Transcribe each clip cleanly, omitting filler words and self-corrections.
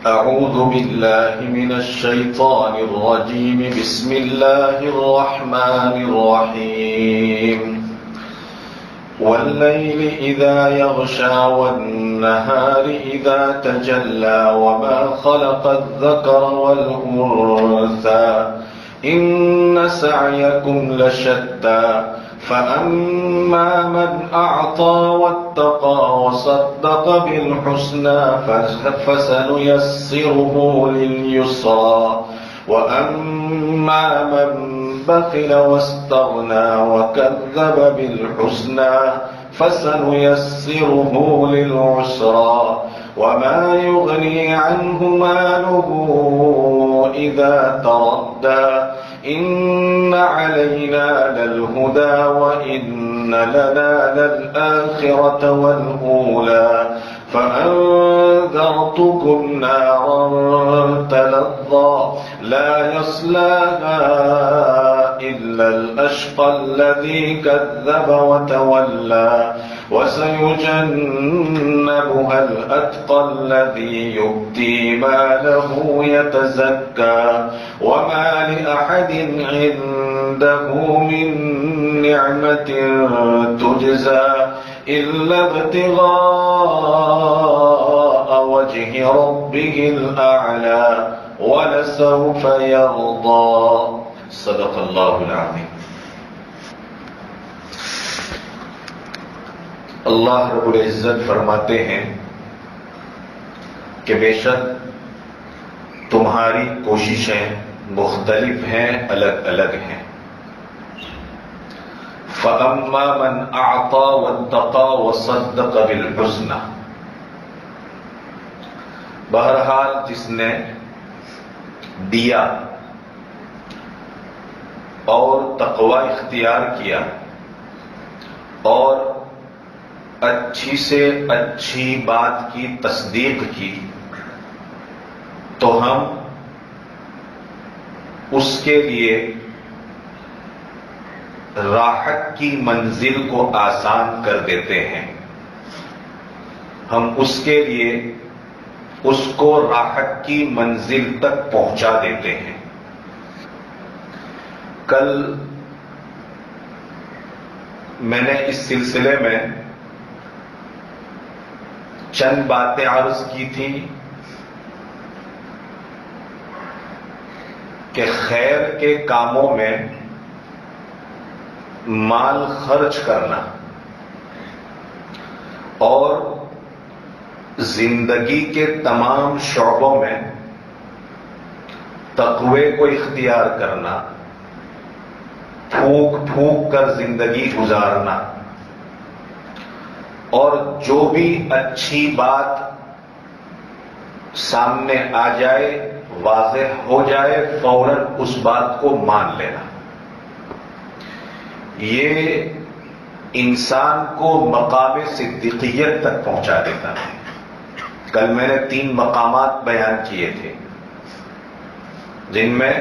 أعوذ بالله من الشيطان الرجيم. بسم الله الرحمن الرحيم. والليل إذا يغشى والنهار إذا تجلى وما خلق الذكر والأنثى إن سعيكم لشتى فأما من أعطى واتقى وصدق بالحسنى فسنيسره لليسرى وأما من بخل واستغنى وكذب بالحسنى فسنيسره للعسرى وما يغني عنه ماله إذا تردى إن علينا للهدى وإن لنا للآخرة والأولى فأنذرتكم نارا تلظى لا يصلاها إلا الأشقى الذي كذب وتولى وسيجنبها الأتقى الذي يؤتي ماله يتزكى وما لأحد عنده من نعمة تجزى إلا ابتغاء وجه ربه الأعلى ولسوف يرضى. صدق اللہ العظیم. اللہ رب العزت فرماتے ہیں کہ بے شک تمہاری کوششیں مختلف ہیں، الگ الگ ہیں. فَأَمَّا مَنْ أَعْطَى وَاتَّقَى وَصَدَّقَ بِالْحُسْنَى، بہرحال جس نے دیا اور تقوی اختیار کیا اور اچھی سے اچھی بات کی تصدیق کی تو ہم اس کے لیے راحت کی منزل کو آسان کر دیتے ہیں. ہم اس کے لیے اس کو راحت کی منزل تک پہنچا دیتے ہیں. کل میں نے اس سلسلے میں چند باتیں عرض کی تھی کہ خیر کے کاموں میں مال خرچ کرنا اور زندگی کے تمام شعبوں میں تقوی کو اختیار کرنا، پھونک پھونک کر زندگی گزارنا اور جو بھی اچھی بات سامنے آ جائے، واضح ہو جائے، فوراً اس بات کو مان لینا، یہ انسان کو مقام صدیقیت تک پہنچا دیتا ہے. کل میں نے 3 مقامات بیان کیے تھے جن میں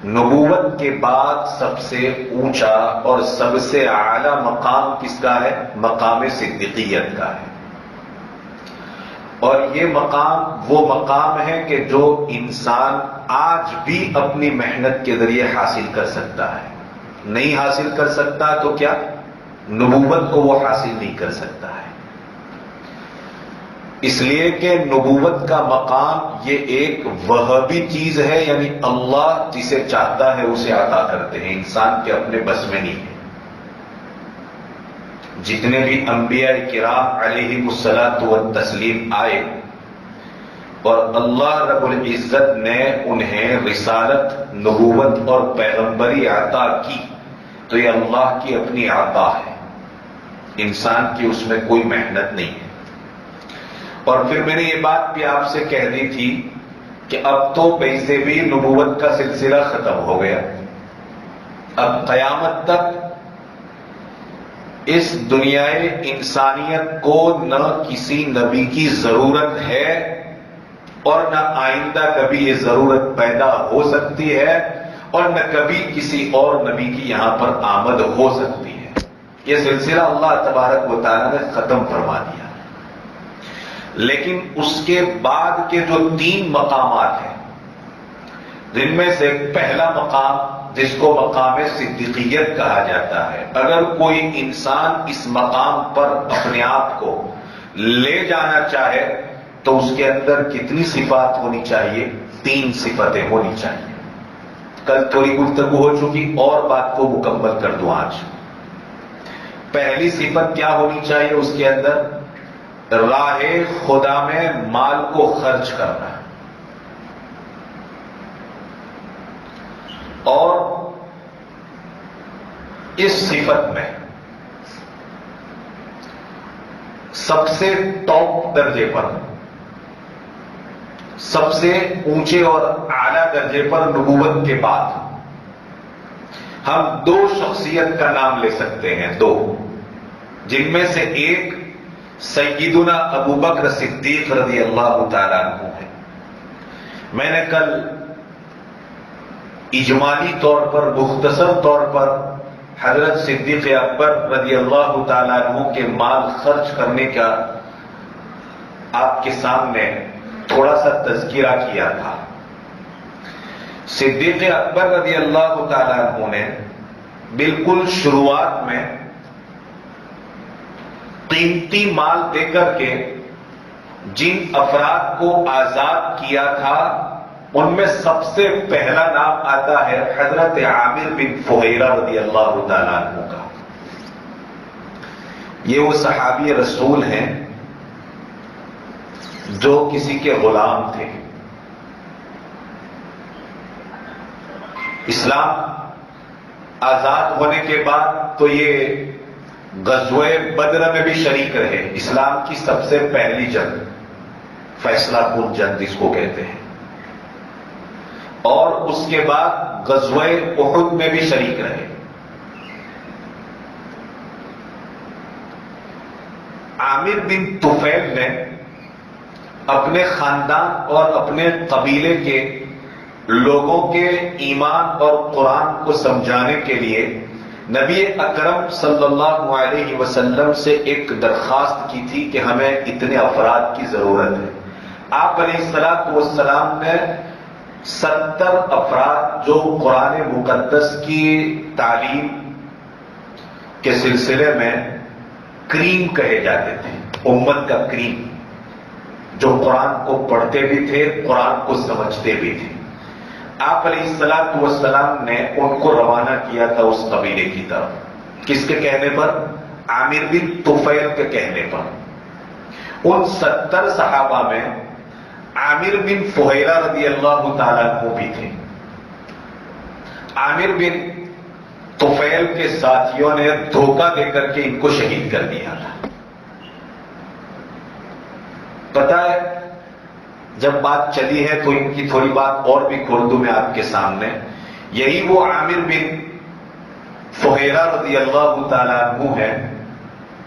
نبوت کے بعد سب سے اونچا اور سب سے اعلیٰ مقام کس کا ہے؟ مقام صدیقیت کا ہے. اور یہ مقام وہ مقام ہے کہ جو انسان آج بھی اپنی محنت کے ذریعے حاصل کر سکتا ہے. نہیں حاصل کر سکتا تو کیا؟ نبوت کو وہ حاصل نہیں کر سکتا ہے. اس لیے کہ نبوت کا مقام یہ ایک وہابی چیز ہے، یعنی اللہ جسے چاہتا ہے اسے عطا کرتے ہیں، انسان کے اپنے بس میں نہیں ہے. جتنے بھی انبیاء کرام علیہم الصلاۃ والتسلیم آئے اور اللہ رب العزت نے انہیں رسالت، نبوت اور پیغمبری عطا کی تو یہ اللہ کی اپنی عطا ہے، انسان کی اس میں کوئی محنت نہیں ہے. اور پھر میں نے یہ بات بھی آپ سے کہہ دی تھی کہ اب تو ویسے بھی نبوت کا سلسلہ ختم ہو گیا. اب قیامت تک اس دنیائے انسانیت کو نہ کسی نبی کی ضرورت ہے اور نہ آئندہ کبھی یہ ضرورت پیدا ہو سکتی ہے اور نہ کبھی کسی اور نبی کی یہاں پر آمد ہو سکتی ہے. یہ سلسلہ اللہ تبارک و تعالیٰ نے ختم فرما دیا. لیکن اس کے بعد کے جو 3 مقامات ہیں، جن میں سے پہلا مقام جس کو مقام صدیقیت کہا جاتا ہے، اگر کوئی انسان اس مقام پر اپنے آپ کو لے جانا چاہے تو اس کے اندر کتنی صفات ہونی چاہیے؟ 3 صفتیں ہونی چاہیے۔ کل تھوڑی گفتگو ہو چکی، اور بات کو مکمل کر دوں آج۔ پہلی صفت کیا ہونی چاہیے اس کے اندر؟ راہ خدا میں مال کو خرچ کرنا، اور اس صفت میں سب سے ٹاپ درجے پر، سب سے اونچے اور اعلی درجے پر نبوت کے بعد ہم 2 شخصیت کا نام لے سکتے ہیں، 2، جن میں سے ایک سیدنا ابو بکر صدیق رضی اللہ تعالیٰ عنہ ہے۔ میں نے کل اجمالی طور پر، مختصر طور پر حضرت صدیق اکبر رضی اللہ تعالیٰ عنہ کے مال خرچ کرنے کا آپ کے سامنے تھوڑا سا تذکرہ کیا تھا۔ صدیق اکبر رضی اللہ تعالیٰ عنہ نے بالکل شروعات میں قیمتی مال دے کر کے جن افراد کو آزاد کیا تھا، ان میں سب سے پہلا نام آتا ہے حضرت عامر بن فہیرہ رضی اللہ تعالیٰ عنہ کا۔ یہ وہ صحابی رسول ہیں جو کسی کے غلام تھے۔ اسلام آزاد ہونے کے بعد تو یہ غزوہ بدر میں بھی شریک رہے، اسلام کی سب سے پہلی جنگ، فیصلہ کن جنگ جس کو کہتے ہیں، اور اس کے بعد غزوہ احد میں بھی شریک رہے۔ عامر بن طفیل نے اپنے خاندان اور اپنے قبیلے کے لوگوں کے ایمان اور قرآن کو سمجھانے کے لیے نبی اکرم صلی اللہ علیہ وسلم سے ایک درخواست کی تھی کہ ہمیں اتنے افراد کی ضرورت ہے۔ آپ علیہ الصلوۃ والسلام نے 70 افراد جو قرآن مقدس کی تعلیم کے سلسلے میں کریم کہے جاتے تھے، امت کا کریم، جو قرآن کو پڑھتے بھی تھے، قرآن کو سمجھتے بھی تھے، آپ علیہ الصلوۃ والسلام نے ان کو روانہ کیا تھا اس قبیلے کی طرف۔ کس کے کہنے پر؟ عامر بن طفیل کے کہنے پر۔ ان 70 صحابہ میں عامر بن فہیرہ رضی اللہ تعالیٰ عنہ بھی تھے۔ عامر بن طفیل کے ساتھیوں نے دھوکہ دے کر کے ان کو شہید کر دیا تھا۔ پتہ ہے جب بات چلی ہے تو ان کی تھوڑی بات اور بھی کھول دوں میں آپ کے سامنے۔ یہی وہ عامر بن فہیرہ رضی اللہ تعالیٰ عنہ ہے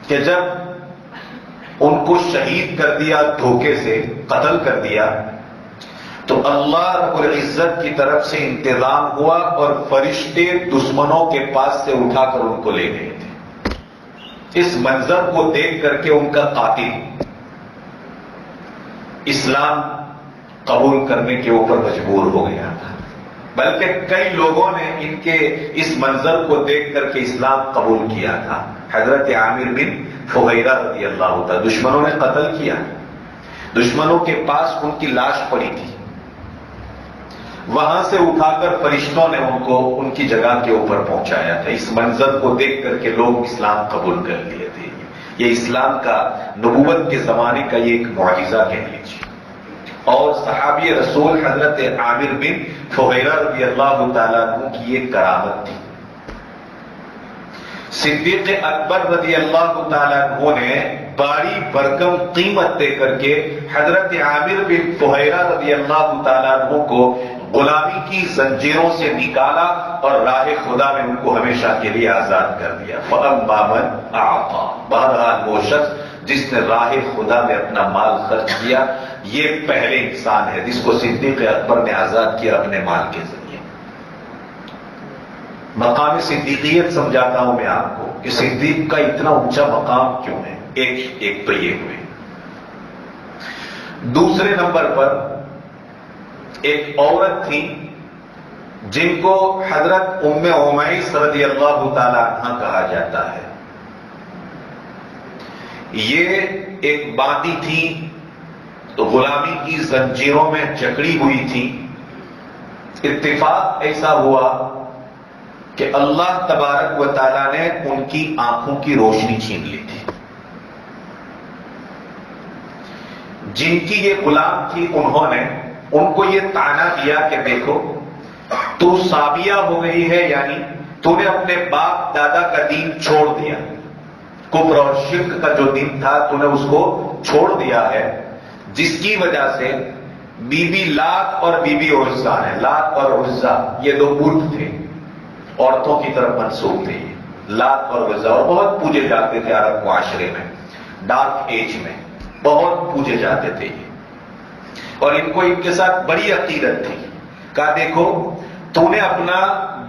کہ جب ان کو شہید کر دیا، دھوکے سے قتل کر دیا، تو اللہ رب العزت کی طرف سے انتظام ہوا اور فرشتے دشمنوں کے پاس سے اٹھا کر ان کو لے گئے تھے۔ اس منظر کو دیکھ کر کے ان کا قاتل اسلام قبول کرنے کے اوپر مجبور ہو گیا تھا، بلکہ کئی لوگوں نے ان کے اس منظر کو دیکھ کر کے اسلام قبول کیا تھا۔ حضرت عامر بن فہیرہ رضی اللہ تعالیٰ، دشمنوں نے قتل کیا، دشمنوں کے پاس ان کی لاش پڑی تھی، وہاں سے اٹھا کر فرشتوں نے ان کو ان کی جگہ کے اوپر پہنچایا تھا۔ اس منظر کو دیکھ کر کے لوگ اسلام قبول کر لیے تھے۔ یہ اسلام کا، نبوت کے زمانے کا یہ ایک معجزہ کہہ لیجیے۔ اور صحابی رسول حضرت عامر بن فہیرہ رضی اللہ تعالیٰ عنہ کی یہ کرامت تھی۔ صدیق اکبر رضی اللہ تعالیٰ عنہ نے بڑی بھرکم قیمت دے کر کے حضرت عامر بن فہیرہ رضی اللہ تعالیٰ عنہ کو غلامی کی زنجیروں سے نکالا اور راہ خدا میں ان کو ہمیشہ کے لیے آزاد کر دیا۔ فَأَمَّا مَنْ أَعْطَىٰ، بہرحال وہ شخص جس نے راہ خدا میں اپنا مال خرچ کیا، یہ پہلے انسان ہے جس کو صدیق اکبر نے آزاد کیا اپنے مال کے ذریعے۔ مقام صدیقیت سمجھاتا ہوں میں آپ کو کہ صدیق کا اتنا اونچا مقام کیوں ہے۔ ایک تو یہ ہوئے۔ دوسرے نمبر پر ایک عورت تھی جن کو حضرت ام عمیس رضی اللہ تعالی عنہ کہا جاتا ہے. یہ ایک باندی تھی تو غلامی کی زنجیروں میں جکڑی ہوئی تھی. اتفاق ایسا ہوا کہ اللہ تبارک و تعالیٰ نے ان کی آنکھوں کی روشنی چھین لی تھی. جن کی یہ غلام تھی انہوں نے ان کو یہ طعنہ دیا کہ دیکھو تو سابیہ ہو گئی ہے، یعنی تو نے اپنے باپ دادا کا دین چھوڑ دیا، کفر اور شرک کا جو دین تھا تو نے اس کو چھوڑ دیا ہے، جس کی وجہ سے بی بی لات اور بی بی عزا ہے. لات اور عزا یہ دو بت تھے، عورتوں کی طرف منسوب تھے. لات اور عزا اور بہت پوجے جاتے تھے عرب معاشرے میں، ڈارک ایج میں بہت پوجے جاتے تھے یہ. اور ان کو ان کے ساتھ بڑی عقیدت تھی. کہا دیکھو تو نے اپنا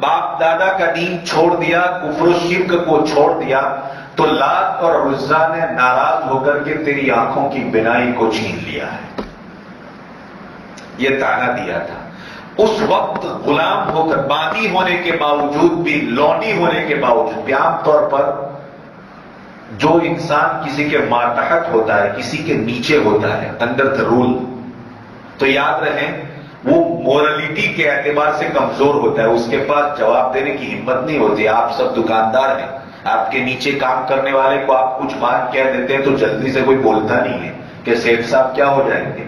باپ دادا کا دین چھوڑ دیا، کفر و شرک کو چھوڑ دیا، تو لات اور عزا نے ناراض ہو کر کے تیری آنکھوں کی بینائی کو چھین لیا ہے. یہ طعنہ دیا تھا. اس وقت غلام ہو کر باندی ہونے کے باوجود بھی، لونڈی ہونے کے باوجود بھی، عام طور پر جو انسان کسی کے ماتحت ہوتا ہے، کسی کے نیچے ہوتا ہے، انڈر دا رول، تو یاد رہیں وہ مورلٹی کے اعتبار سے کمزور ہوتا ہے. اس کے پاس جواب دینے کی ہمت نہیں ہوتی. آپ سب دکاندار ہیں، آپ کے نیچے کام کرنے والے کو آپ کچھ بات کہہ دیتے ہیں تو جلدی سے کوئی بولتا نہیں ہے کہ سیٹھ صاحب کیا ہو جائیں گے،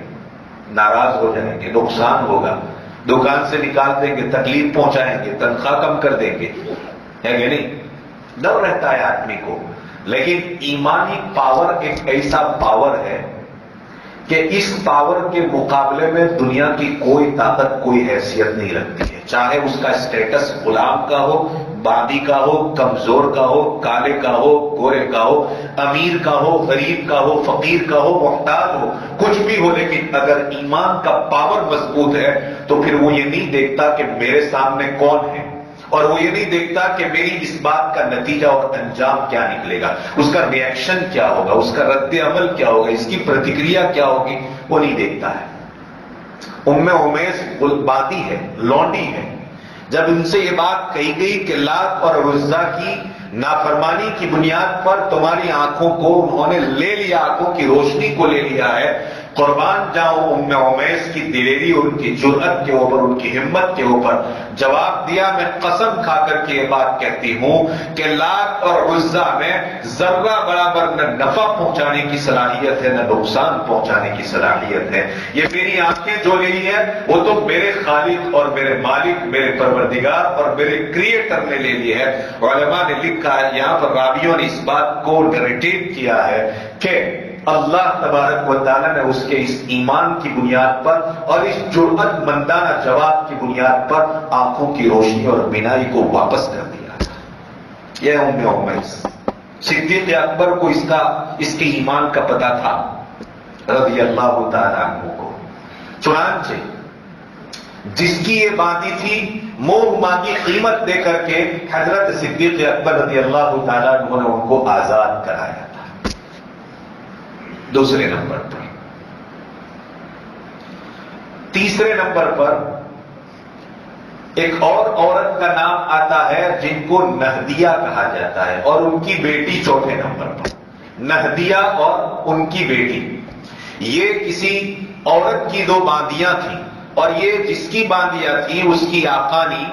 ناراض ہو جائیں گے، نقصان ہوگا، دکان سے نکال دیں گے، تکلیف پہنچائیں گے، تنخواہ کم کر دیں گے، ہے کہ نہیں؟ ڈر رہتا ہے آدمی کو. لیکن ایمانی پاور ایک ایسا پاور ہے کہ اس پاور کے مقابلے میں دنیا کی کوئی طاقت، کوئی حیثیت نہیں رکھتی ہے. چاہے اس کا اسٹیٹس غلام کا ہو، باندی کا ہو، کمزور کا ہو، کالے کا ہو، گورے کا ہو، امیر کا ہو، غریب کا ہو، فقیر کا ہو، محتاج ہو، کچھ بھی ہو. لیکن اگر ایمان کا پاور مضبوط ہے تو پھر وہ یہ نہیں دیکھتا کہ میرے سامنے کون ہے، اور وہ یہ نہیں دیکھتا کہ میری اس بات کا نتیجہ اور انجام کیا نکلے گا، اس کا ری ایکشن کیا ہوگا، اس کا رد عمل کیا ہوگا، اس کی پرتکریا کیا ہوگی، وہ نہیں دیکھتا ہے. ام عمیس باندی ہے، لونڈی ہے. جب ان سے یہ بات کہی گئی کہ لات اور عزا کی نافرمانی کی بنیاد پر تمہاری آنکھوں کو انہوں نے لے لیا، آنکھوں کی روشنی کو لے لیا ہے، قربان جاؤں ام عمیس کی دلیری، ان کی جرأت کے اوپر، ان کی ہمت کے اوپر. جواب دیا میں قسم کھا کر کے یہ بات کہتی ہوں کہ لات اور عزا میں ذرہ برابر نہ نفع پہنچانے کی صلاحیت ہے، نہ نقصان پہنچانے کی صلاحیت ہے. یہ میری آنکھیں جو لی ہے وہ تو میرے خالق اور میرے مالک، میرے پروردگار اور میرے کریٹر نے لے لی ہے. علماء نے لکھا ہے، یہاں پر راویوں نے اس بات کو نریٹیٹ کیا ہے کہ اللہ تبارک و تعالیٰ نے اس کے اس ایمان کی بنیاد پر اور اس جرأت مندانہ جواب کی بنیاد پر آنکھوں کی روشنی اور بینائی کو واپس کر دیا. یہ ام عمیس. صدیق اکبر کو اس کے ایمان کا پتہ تھا رضی اللہ تعالیٰ عنہ کو. چنانچہ جس کی یہ باندی تھی، منہ مانگی قیمت دے کر کے حضرت صدیق اکبر رضی اللہ تعالیٰ عنہ نے ان کو آزاد کرایا تھا. دوسرے نمبر پر. تیسرے نمبر پر ایک اور عورت کا نام آتا ہے جن کو نہدیہ کہا جاتا ہے، اور ان کی بیٹی چوتھے نمبر پر. نہدیہ اور ان کی بیٹی، یہ کسی عورت کی دو باندیاں تھیں، اور یہ جس کی باندیاں تھیں اس کی آقانی،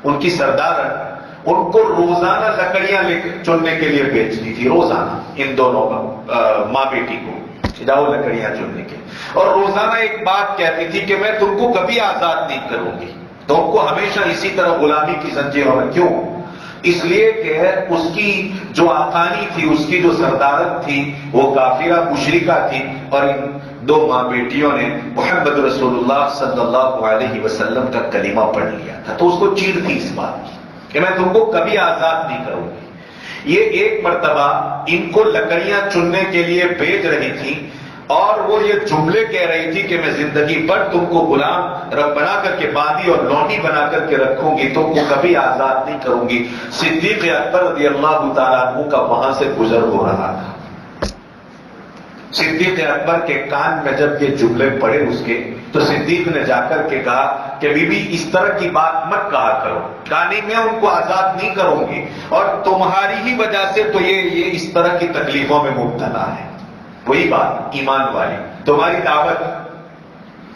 ان کی سردارن، ان کو روزانہ لکڑیاں چننے کے لیے بیچتی تھی. روزانہ ان دونوں ماں بیٹی کو جاؤ لکڑیاں چننے کے، اور روزانہ ایک بات کہتی تھی کہ میں تم کو کبھی آزاد نہیں کروں گی، تم کو ہمیشہ اسی طرح غلامی کی زنجیروں میں. کیوں؟ اس لیے کہ اس کی جو آقانی تھی، اس کی جو سردارت تھی، وہ کافرہ مشرکہ تھی، اور ان دو ماں بیٹیوں نے محمد رسول اللہ صلی اللہ علیہ وسلم کا کلمہ پڑھ لیا تھا. تو اس کو چیڑ تھی اس بات کی کہ میں تم کو کبھی آزاد نہیں کروں گی. یہ ایک مرتبہ ان کو لکڑیاں چننے کے لیے بھیج رہی تھی، اور وہ یہ جملے کہہ رہی تھی کہ میں زندگی بھر تم کو غلام بنا کر کے، باندی اور لونڈی بنا کر کے رکھوں گی، تم کو کبھی آزاد نہیں کروں گی. صدیق اکبر رضی اللہ تعالیٰ عنہ کا وہاں سے گزر ہو رہا تھا. صدیق اکبر کے کان میں جب یہ جملے پڑے اس کے، تو صدیق نے جا کر کے کہا کہ بی بی اس طرح کی بات مت کہا کرو، کہا نہیں میں ان کو آزاد نہیں کروں گی، اور تمہاری ہی وجہ سے تو یہ اس طرح کی تکلیفوں میں مبتلا ہے۔ وہی بات ایمان والی، تمہاری دعوت،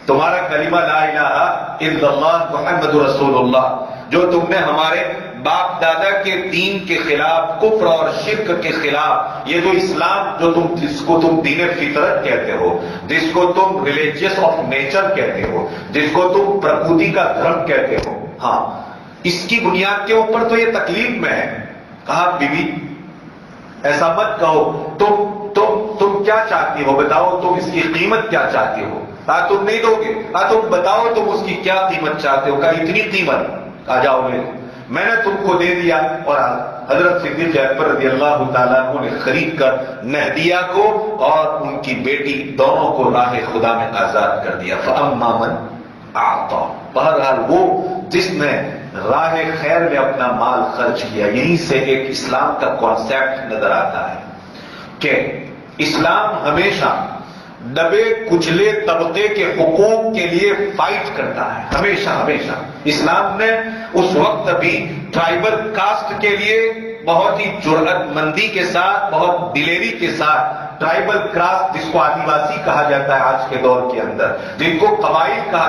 تمہارا کلمہ لا الہ الا اللہ محمد رسول اللہ، جو تم نے ہمارے باپ دادا کے دین کے خلاف، کفر اور شرک کے خلاف، یہ جو اسلام جس کو تم دین فطرت کہتے ہو، جس کو تم ریلیجیس آف نیچر کہتے ہو، جس کو تم پرکرتی کا دھرم کہتے ہو، ہاں اس کی بنیاد کے اوپر تو یہ تکلیف میں ہے۔ کہا بی بی ایسا مت کہو، تم کیا چاہتی ہو بتاؤ، تم اس کی قیمت کیا چاہتی ہو؟ کہا تم نہیں دو گے، کہا تم بتاؤ تم اس کی کیا قیمت چاہتے ہو؟ کہا اتنی قیمت، کہا جاؤ میں نے تم کو دے دیا، اور حضرت صدیق اکبر رضی اللہ تعالیٰ عنہ نے خرید کر نہدیہ کو اور ان کی بیٹی دونوں کو راہ خدا میں آزاد کر دیا۔ فَأَمَّا مَنْ أَعْطَى، بہرحال وہ جس نے راہ خیر میں اپنا مال خرچ کیا۔ یہیں سے ایک اسلام کا کانسیپٹ نظر آتا ہے کہ اسلام ہمیشہ دبے کچلے طبقے کے حقوق کے لیے فائٹ کرتا ہے، ہمیشہ۔ اسلام نے اس وقت بھی ٹرائبل کاسٹ کے لیے بہت ہی جرأت مندی کے ساتھ، بہت دلیری کے ساتھ، ٹرائبل کاسٹ جس کو آدیواسی کہا جاتا ہے آج کے دور کے اندر، جن کو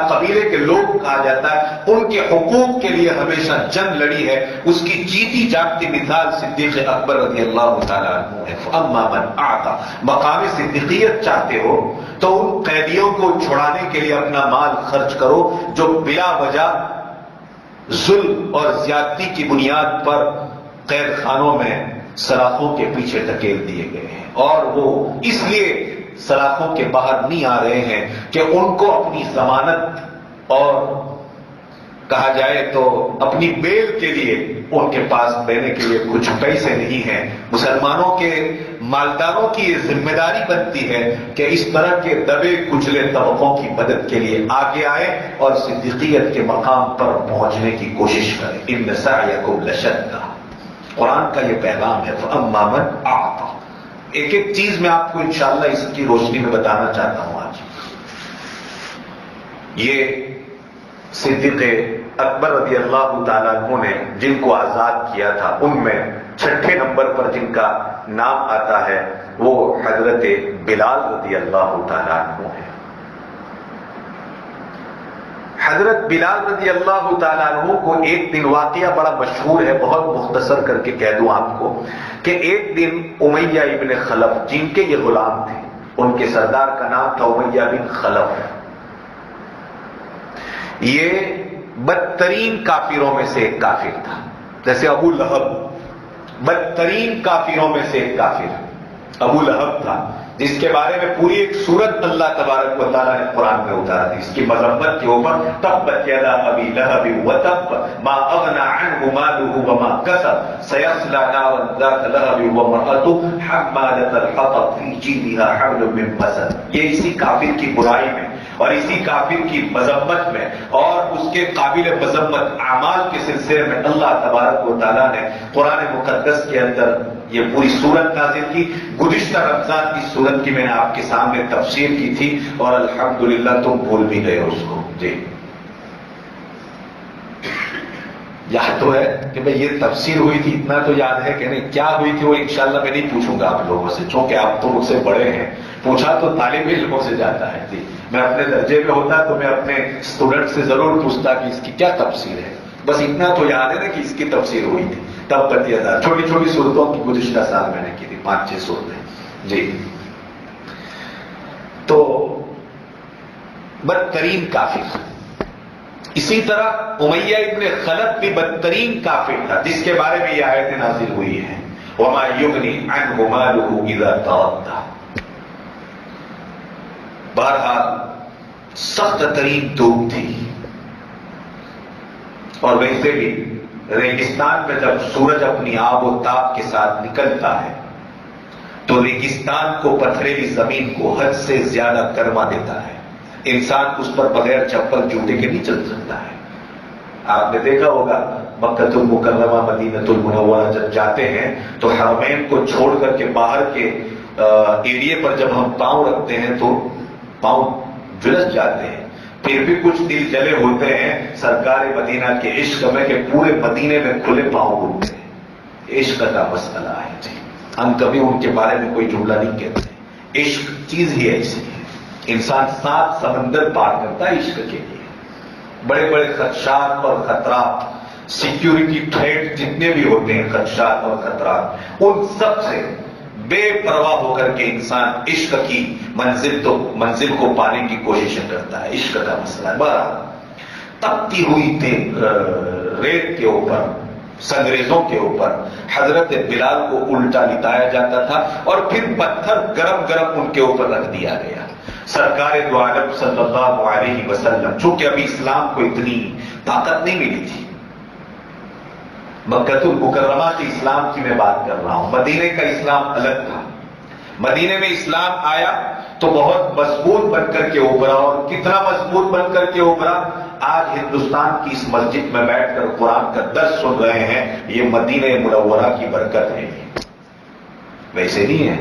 قبیلے کے لوگ کہا جاتا ہے، ان کے حقوق کے لیے ہمیشہ جنگ لڑی ہے۔ اس کی جیتی جاگتی مثال صدیق اکبر رضی اللہ تعالیٰ عنہ ہے۔ فَأَمَّا مَنْ أَعْطَى، مقام صدیقیت چاہتے ہو تو ان قیدیوں کو چھڑانے کے لیے اپنا مال خرچ کرو جو بلا وجہ ظلم اور زیادتی کی بنیاد پر قید خانوں میں سلاخوں کے پیچھے دھکیل دیے گئے ہیں، اور وہ اس لیے سلاخوں کے باہر نہیں آ رہے ہیں کہ ان کو اپنی ضمانت اور کہا جائے تو اپنی بیل کے لیے ان کے پاس دینے کے لیے کچھ پیسے نہیں ہیں۔ مسلمانوں کے مالداروں کی یہ ذمہ داری بنتی ہے کہ اس طرح کے دبے کچلے طبقوں کی مدد کے لیے آگے آئے اور صدیقیت کے مقام پر پہنچنے کی کوشش کریں۔ ان سعیکم لشتیٰ، قرآن کا یہ پیغام ہے۔ فَأَمَّا مَنْ أَعْطَى، ایک چیز میں آپ کو انشاءاللہ اس کی روشنی میں بتانا چاہتا ہوں آج۔ یہ صدیق اکبر رضی اللہ تعالیٰ عنہ نے جن کو آزاد کیا تھا، ان میں چھٹے نمبر پر جن کا نام آتا ہے وہ حضرت بلال رضی اللہ تعالیٰ عنہ ہے۔ حضرت بلال رضی اللہ تعالیٰ عنہ کو ایک دن، واقعہ بڑا مشہور ہے، بہت مختصر کر کے کہہ دوں آپ کو کہ ایک دن امیہ ابن خلف، جن کے یہ غلام تھے، ان کے سردار کا نام تھا امیہ بن خلف، یہ بدترین کافروں میں سے ایک کافر تھا، جیسے ابو لہب بدترین کافروں میں سے ایک کافر ابو لہب تھا، جس کے بارے میں پوری ایک سورت اللہ تبارک و تعالیٰ نے قرآن میں اتارا تھی، اس کی مذمت کے اوپر۔ تبت یدا ابی لہب وتب ما اغنى عنه ماله وما كسب سيصلى نارا ذات لهب وامرأته حمالة الحطب في جيدها حبل من مسد۔ یہ اسی کافر کی برائی میں اور اسی کافر کی مذمت میں اور اس کے قابل مذمت اعمال کے سلسلے میں اللہ تبارک و تعالیٰ نے قرآن مقدس کے اندر یہ پوری سورت نازل کی۔ گزشتہ رمضان کی سورت کی میں نے آپ کے سامنے تفسیر کی تھی اور الحمدللہ تم بھول بھی گئے اس کو۔ جی یاد تو ہے کہ بھئی یہ تفسیر ہوئی تھی، اتنا تو یاد ہے کہ نہیں؟ کیا ہوئی تھی وہ انشاءاللہ میں نہیں پوچھوں گا آپ لوگوں سے، چونکہ آپ تو مجھ سے بڑے ہیں، پوچھا تو طالب علموں سے جاتا ہے۔ جی میں اپنے درجے پہ ہوتا تو میں اپنے اسٹوڈنٹ سے ضرور پوچھتا کہ اس کی کیا تفسیر ہے، بس اتنا تو یاد ہے نا کہ اس کی تفسیر ہوئی تھی۔ تب پتی ہزار چھوٹی چھوٹی صورتوں کی گزشتہ سال میں نے کی تھی، 5-6 صورتیں۔ جی تو بدترین کافر، اسی طرح امیہ ابن خلف بھی بدترین کافر تھا، جس کے بارے میں یہ آیت نازل ہوئی ہے وما یغنی عنہ مالہ اذا تردی۔ بہرحال سخت ترین دھوپ تھی، اور ویسے بھی ریگستان میں جب سورج اپنی آب و تاب کے ساتھ نکلتا ہے تو ریگستان کو، پتھریلی زمین کو حد سے زیادہ گرما دیتا ہے، انسان اس پر بغیر چپل جوتے کے نہیں چل سکتا ہے۔ آپ نے دیکھا ہوگا مکہ المکرمہ مدینہ المنورہ جب جاتے ہیں تو حرمین کو چھوڑ کر کے باہر کے ایڑیے پر جب ہم پاؤں رکھتے ہیں تو پاؤں جلس جاتے ہیں، پھر بھی کچھ دل جلے ہوتے ہیں سرکار مدینہ کے عشق میں کہ پورے مدینے میں کھلے پاؤں گھومتے ہیں۔ عشق کا مسئلہ ہے جی، ہم کبھی ان کے بارے میں کوئی جملہ نہیں کہتے۔ عشق چیز ہی ایسی ہے، انسان 7 سمندر پار کرتا ہے عشق کے لیے۔ بڑے بڑے خدشات اور خطرات، سیکیورٹی تھریٹ جتنے بھی ہوتے ہیں خدشات اور خطرات، ان سب سے بے پرواہ ہو کر کے انسان عشق کی منزل کو پانے کی کوشش کرتا ہے۔ عشق کا مسئلہ ہے۔ بہرحال تپتی ہوئی تھے ریت کے اوپر، سنگریزوں کے اوپر حضرت بلال کو الٹا لٹایا جاتا تھا اور پھر پتھر گرم گرم ان کے اوپر رکھ دیا گیا۔ سرکار دو عالم صلی اللہ علیہ وسلم، چونکہ ابھی اسلام کو اتنی طاقت نہیں ملی تھی، مکہ المکرمہ کے اسلام کی میں بات کر رہا ہوں، مدینے کا اسلام الگ تھا۔ مدینے میں اسلام آیا تو بہت مضبوط بن کر کے ابھرا، اور کتنا مضبوط بن کر کے ابھرا، آج ہندوستان کی اس مسجد میں بیٹھ کر قرآن کا درس سن رہے ہیں، یہ مدینہ منورہ کی برکت ہے، ویسے نہیں ہے۔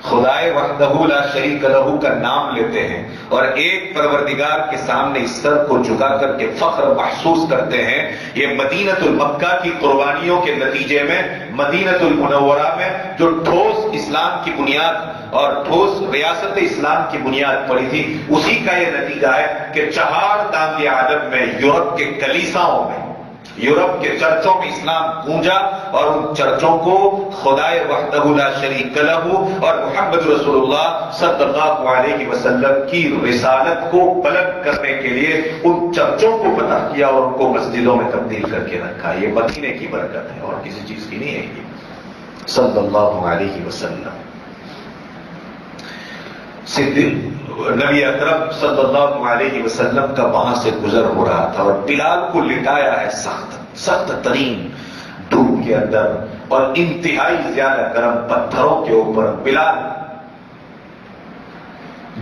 خدائے وحدہ لا شریک لہ کا نام لیتے ہیں اور ایک پروردگار کے سامنے اس سر کو جھکا کر کے فخر محسوس کرتے ہیں۔ یہ مدینۃ المکہ کی قربانیوں کے نتیجے میں مدینۃ المنورہ میں جو ٹھوس اسلام کی بنیاد اور ٹھوس ریاست اسلام کی بنیاد پڑی تھی، اسی کا یہ نتیجہ ہے کہ 4 دانگ عالم میں، یورپ کے کلیساؤں میں، یورپ کے چرچوں میں اسلام گونجا، اور ان چرچوں کو خدائے وحدہ لا شریک لہ اور محمد رسول اللہ صلی اللہ علیہ وسلم کی رسالت کو بلند کرنے کے لیے ان چرچوں کو فتح کیا اور ان کو مسجدوں میں تبدیل کر کے رکھا۔ یہ مدینے کی برکت ہے اور کسی چیز کی نہیں ہے یہ، صلی اللہ علیہ وسلم۔ نبی اکرم صلی اللہ علیہ وسلم کا وہاں سے گزر ہو رہا تھا اور بلال کو لٹایا ہے سخت ترین دھوپ کے اندر اور انتہائی زیادہ گرم پتھروں کے اوپر بلال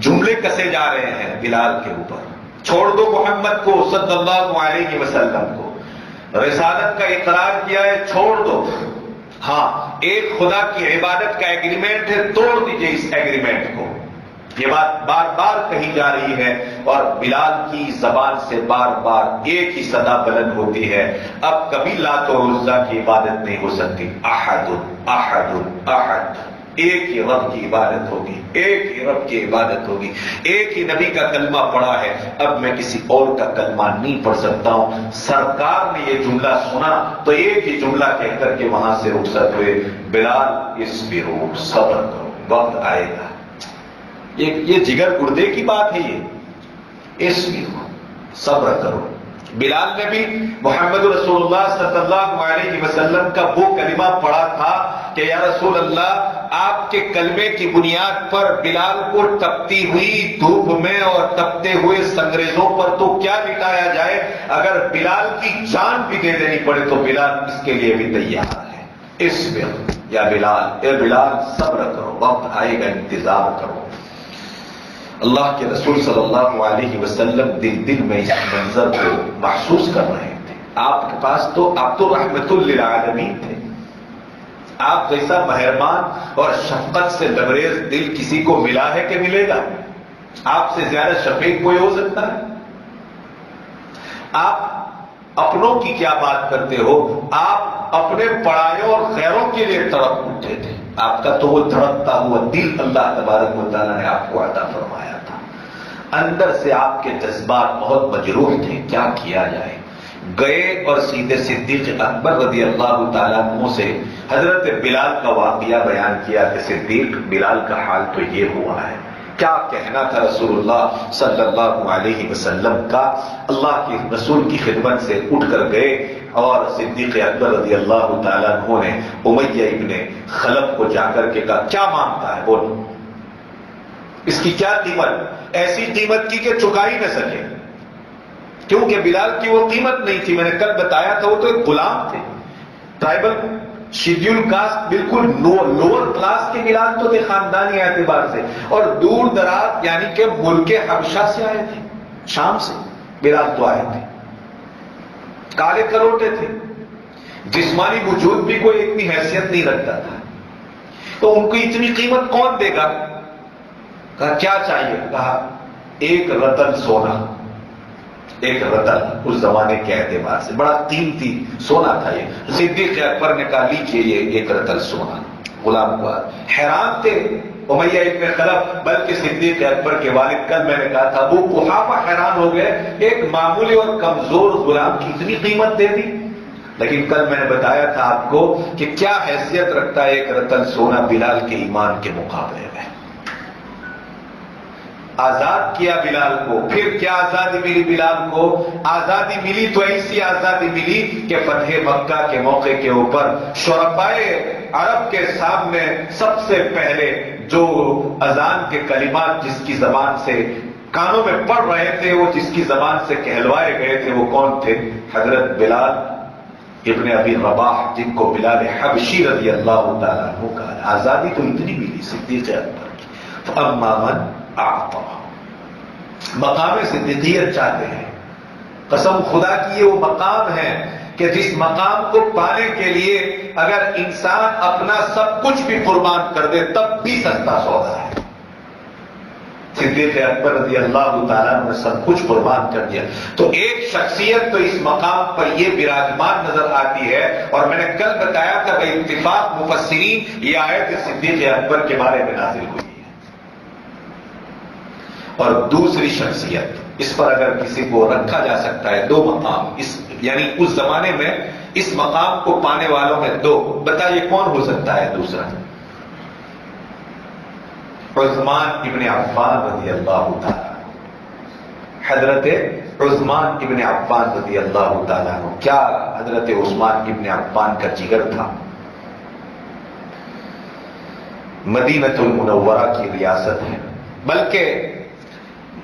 جملے کسے جا رہے ہیں بلال کے اوپر، چھوڑ دو محمد کو صلی اللہ علیہ وسلم کو، رسالت کا اقرار کیا ہے، چھوڑ دو، ہاں ایک خدا کی عبادت کا ایگریمنٹ ہے، توڑ دیجئے اس ایگریمنٹ کو۔ یہ بات بار بار کہی جا رہی ہے اور بلال کی زبان سے بار بار ایک ہی صدا بلند ہوتی ہے، اب کبھی لات و عزا کی عبادت نہیں ہو سکتی، احد احد احد، ایک ہی رب کی عبادت ہوگی، ایک ہی رب کی عبادت ہوگی، ایک ہی نبی کا کلمہ پڑھا ہے، اب میں کسی اور کا کلمہ نہیں پڑھ سکتا ہوں۔ سرکار نے یہ جملہ سنا تو ایک ہی جملہ کہہ کر کے وہاں سے رخصت ہوئے، بلال اصبروا، صبر کرو، وقت آئے گا۔ یہ جگر گردے کی بات ہے، یہ اصبروا، صبر کرو۔ بلال نے بھی محمد رسول اللہ صلی اللہ علیہ وسلم کا وہ کلمہ پڑھا تھا کہ یا رسول اللہ، آپ کے کلمے کی بنیاد پر بلال کو تپتی ہوئی دھوپ میں اور تپتے ہوئے سنگریزوں پر تو کیا لٹایا جائے، اگر بلال کی جان بھی دے دینی پڑے تو بلال اس کے لیے بھی تیار ہے۔ اصبر یا بلال، اے بلال صبر کرو، وقت آئے گا، انتظار کرو۔ اللہ کے رسول صلی اللہ علیہ وسلم دل میں اس منظر کو محسوس کر رہے تھے۔ آپ کے پاس تو آپ تو رحمت للعالمین تھے، آپ جیسا مہربان اور شفقت سے لبریز دل کسی کو ملا ہے کہ ملے گا؟ آپ سے زیادہ شفیق کوئی ہو سکتا ہے؟ آپ اپنوں کی کیا بات کرتے ہو، آپ اپنے پڑایوں اور خیروں کے لیے تڑپ اٹھے تھے۔ آپ کا تو وہ تڑپتا ہوا دل اللہ تبارک و تعالیٰ نے آپ کو عطا فرمایا تھا۔ اندر سے آپ کے جذبات بہت مجروح تھے، کیا کیا جائے؟ گئے اور سیدھے صدیق اکبر رضی اللہ تعالیٰ عنہ سے حضرت بلال کا واقعہ بیان کیا کہ صدیق، بلال کا حال تو یہ ہوا ہے۔ کیا کہنا تھا رسول اللہ صلی اللہ علیہ وسلم کا؟ اللہ کے رسول کی خدمت سے اٹھ کر گئے اور صدیق اکبر رضی اللہ تعالیٰ عنہ نے امیہ ابن خلف کو جا کر کے کہا، کیا مانگتا ہے بولو، اس کی کیا قیمت؟ ایسی قیمت کی کہ چکا ہی نہ سکے، کیونکہ بلال کی وہ قیمت نہیں تھی۔ میں نے کل بتایا تھا وہ تو ایک غلام تھے، ٹرائبل شیڈیول کاسٹ، بالکل لوور کلاس کے بلال تو تھے خاندانی اعتبار سے، اور دور دراز یعنی کہ ملک حبشہ سے آئے تھے، شام سے بلال تو آئے تھے، کالے کروٹے تھے، جسمانی وجود بھی کوئی اتنی حیثیت نہیں رکھتا تھا۔ تو ان کو اتنی قیمت کون دے گا؟ کہا کیا چاہیے؟ کہا ایک رتن سونا. ایک رتن اس زمانے کے اعتبار سے بڑا قیمتی سونا تھا یہ. صدیق اکبر نے کہا لیجیے یہ ایک رتن سونا. غلام کو حیران تھے امیہ ابن خلف، بلکہ صدیق اکبر کے والد. کل میں نے کہا تھا ابو قحافہ حیران ہو گئے، ایک معمولی اور کمزور غلام کی اتنی قیمت دے دی. لیکن کل میں نے بتایا تھا آپ کو کہ کیا حیثیت رکھتا ہے ایک رتن سونا بلال کے ایمان کے مقابلے میں. آزاد کیا بلال کو. پھر کیا آزادی ملی بلال کو؟ آزادی ملی تو ایسی آزادی ملی کہ فتح مکہ کے موقع کے اوپر شرفائے عرب کے سامنے سب سے پہلے جو اذان کے کلمات جس کی زبان سے کانوں میں پڑھ رہے تھے، وہ جس کی زبان سے کہلوائے گئے تھے، وہ کون تھے؟ حضرت بلال ابن ابی رباح، جن کو بلال حبشی رضی اللہ تعالیٰ عنہ کہا. آزادی تو اتنی ملی صدیق اکبر کی. فاما من اعطا، مقام صدیقیت چاہتے ہیں. قسم خدا کی یہ وہ مقام ہے کہ جس مقام کو پانے کے لیے اگر انسان اپنا سب کچھ بھی قربان کر دے تب بھی سستا سودا ہے. صدیق اکبر رضی اللہ تعالیٰ نے سب کچھ قربان کر دیا. تو ایک شخصیت تو اس مقام پر یہ براجمان نظر آتی ہے. اور میں نے کل بتایا تھا کہ اتفاق مفسرین یہ آیت صدیق اکبر کے بارے میں نازل ہوئی ہے. اور دوسری شخصیت، اس پر اگر کسی کو رکھا جا سکتا ہے دو مقام، یعنی اس زمانے میں اس مقام کو پانے والوں میں دو، بتائیے کون ہو سکتا ہے دوسرا؟ عثمان ابن عفان رضی اللہ تعالیٰ. حضرت عثمان ابن عفان رضی اللہ تعالیٰ عنہ. کیا حضرت عثمان ابن عفان کا جگر تھا. مدینہ المنورہ کی ریاست ہے، بلکہ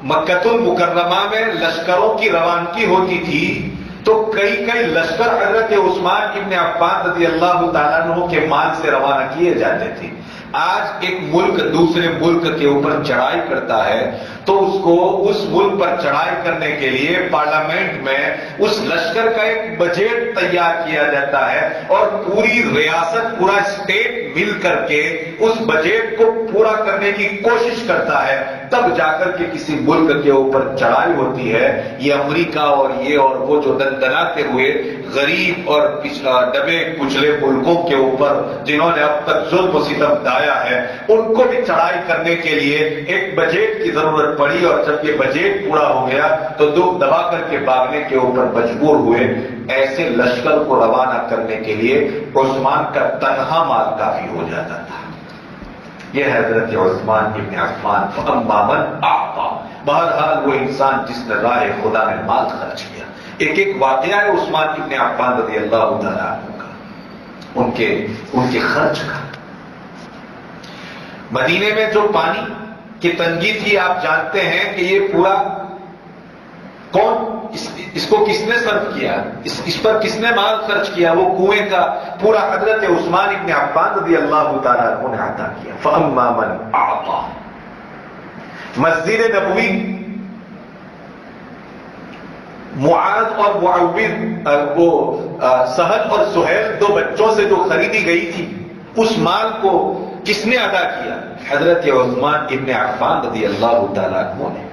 مکہ المکرمہ میں لشکروں کی روانگی ہوتی تھی تو کئی لشکر حضرت عثمان ابن عفان رضی اللہ تعالیٰ عنہ کے مال سے روانہ کیے جاتے تھے. آج ایک ملک دوسرے ملک کے اوپر چڑھائی کرتا ہے تو اس کو اس ملک پر چڑھائی کرنے کے لیے پارلیمنٹ میں اس لشکر کا ایک بجٹ تیار کیا جاتا ہے اور پوری ریاست، پورا اسٹیٹ مل کر کے اس بجٹ کو پورا کرنے کی کوشش کرتا ہے. تب جا کر کے کسی ملک کے اوپر چڑھائی ہوتی ہے. یہ امریکہ اور یہ اور وہ جو دندناتے ہوئے غریب اور دبے کچلے ملکوں کے اوپر جنہوں نے اب تک ظلم و ستم ڈھایا ہے، ان کو بھی چڑھائی کرنے کے لیے ایک بجٹ کی ضرورت پڑی. اور جب یہ بجٹ پورا ہو گیا تو دبا کر کے بھاگنے کے اوپر مجبور ہوئے. ایسے لشکر کو روانہ کرنے کے لیے عثمان کا تنہا مال کافی ہو جاتا تھا. یہ حضرت عثمان ابن عفان. فاما من اعطا، بہرحال وہ انسان جس نے راہ خدا میں مال خرچ کیا. ایک واقعہ ہے عثمان ابن عفان رضی اللہ تعالیٰ عنہ کا، ان کے خرچ کا. مدینے میں جو پانی کی تنگی تھی آپ جانتے ہیں کہ یہ پورا کون اس کو کس نے صرف کیا، اس پر کس نے مال خرچ کیا؟ وہ کنویں کا پورا حضرت عثمان ابن عفان رضی اللہ تعالیٰ عنہ نے عطا کیا. فاما من اعطا. مسجد نبوی معاذ اور معوذ، وہ سہل اور سہیل دو بچوں سے جو خریدی گئی تھی، اس مال کو کس نے ادا کیا؟ حضرت عثمان ابن عفان رضی اللہ تعالیٰ عنہ نے.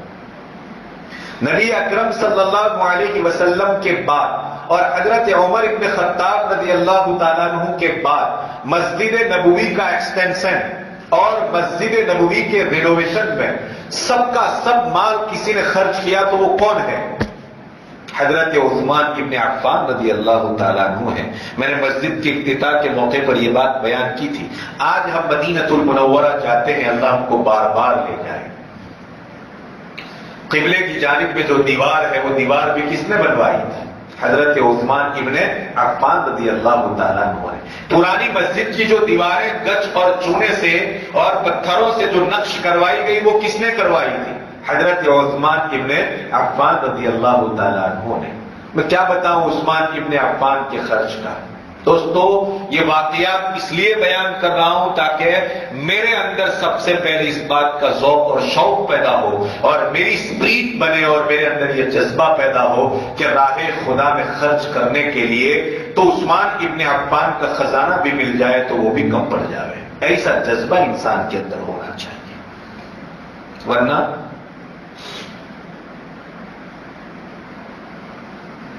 نبی اکرم صلی اللہ علیہ وسلم کے بعد اور حضرت عمر ابن خطاب رضی اللہ تعالیٰ عنہ کے بعد مسجد نبوی کا ایکسٹینشن اور مسجد نبوی کے رینوویشن میں سب کا سب مال کسی نے خرچ کیا تو وہ کون ہے؟ حضرت عثمان ابن عفان رضی اللہ تعالیٰ عنہ ہے. میں نے مسجد کے افتتاح کے موقع پر یہ بات بیان کی تھی. آج ہم مدینہ المنورہ جاتے ہیں، اللہ ہم کو بار بار لے جائے. قبلے کی جانب میں جو دیوار ہے وہ دیوار بھی کس نے بنوائی تھی؟ حضرت عثمان ابن عفان رضی اللہ تعالیٰ عنہ نے. پرانی مسجد کی جو دیواریں گچ اور چونے سے اور پتھروں سے جو نقش کروائی گئی وہ کس نے کروائی تھی؟ حضرت عثمان ابن عفان رضی اللہ تعالیٰ عنہ نے. میں کیا بتاؤں عثمان ابن عفان کے خرچ کا. دوستو یہ واقعات اس لیے بیان کر رہا ہوں تاکہ میرے اندر سب سے پہلے اس بات کا ذوق اور شوق پیدا ہو اور میری اسپرٹ بنے اور میرے اندر یہ جذبہ پیدا ہو کہ راہ خدا میں خرچ کرنے کے لیے تو عثمان ابن عفان کا خزانہ بھی مل جائے تو وہ بھی کم پڑ جائے. ایسا جذبہ انسان کے اندر ہونا چاہیے، ورنہ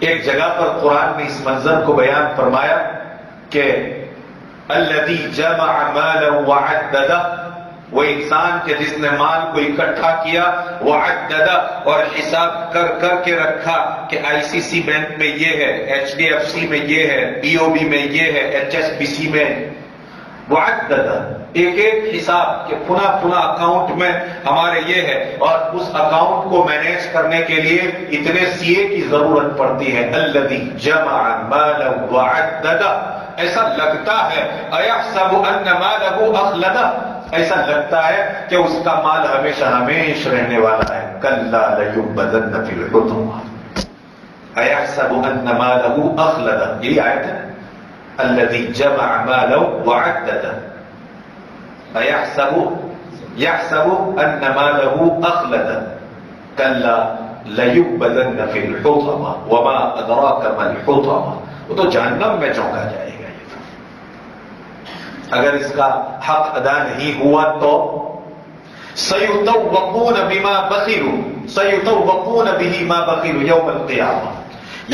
ایک جگہ پر قرآن نے اس منظر کو بیان فرمایا کہ الذی جمع مالا وعددہ، وہ انسان کے جس نے مال کو اکٹھا کیا، وعددہ، اور حساب کر کر کے رکھا کہ آئی سی سی بینک میں یہ ہے، ایچ ڈی ایف سی میں یہ ہے، پی او بی میں یہ ہے، ایچ ایس بی سی میں، وعددہ، ایک ایک حساب کہ پنا پنا اکاؤنٹ میں ہمارے یہ ہے، اور اس اکاؤنٹ کو مینیج کرنے کے لیے اتنے سی اے کی ضرورت پڑتی ہے۔ الذی جمع مالا وعددہ، ایسا لگتا ہے ایحسب ان مالہ اخلدہ، ایسا لگتا ہے کہ اس کا مال ہمیشہ ہمیشہ رہنے والا ہے۔ کلا لیبذن فی الحطمہ ایحسب ان مالہ اخلدہ، یہی آیت ہے، الذی جمع مالا وعددہ یحسب ان مالہ اخلدہ کلا لیبذن فی الحطمہ وما ادراک ما الحطمہ، وہ تو جہنم میں چونکا جائے گا۔ اگر اس کا حق ادا نہیں ہوا تو سیطوقون بما بخلوا، سیطوقون بہ ما بخلوا یوم القیامہ،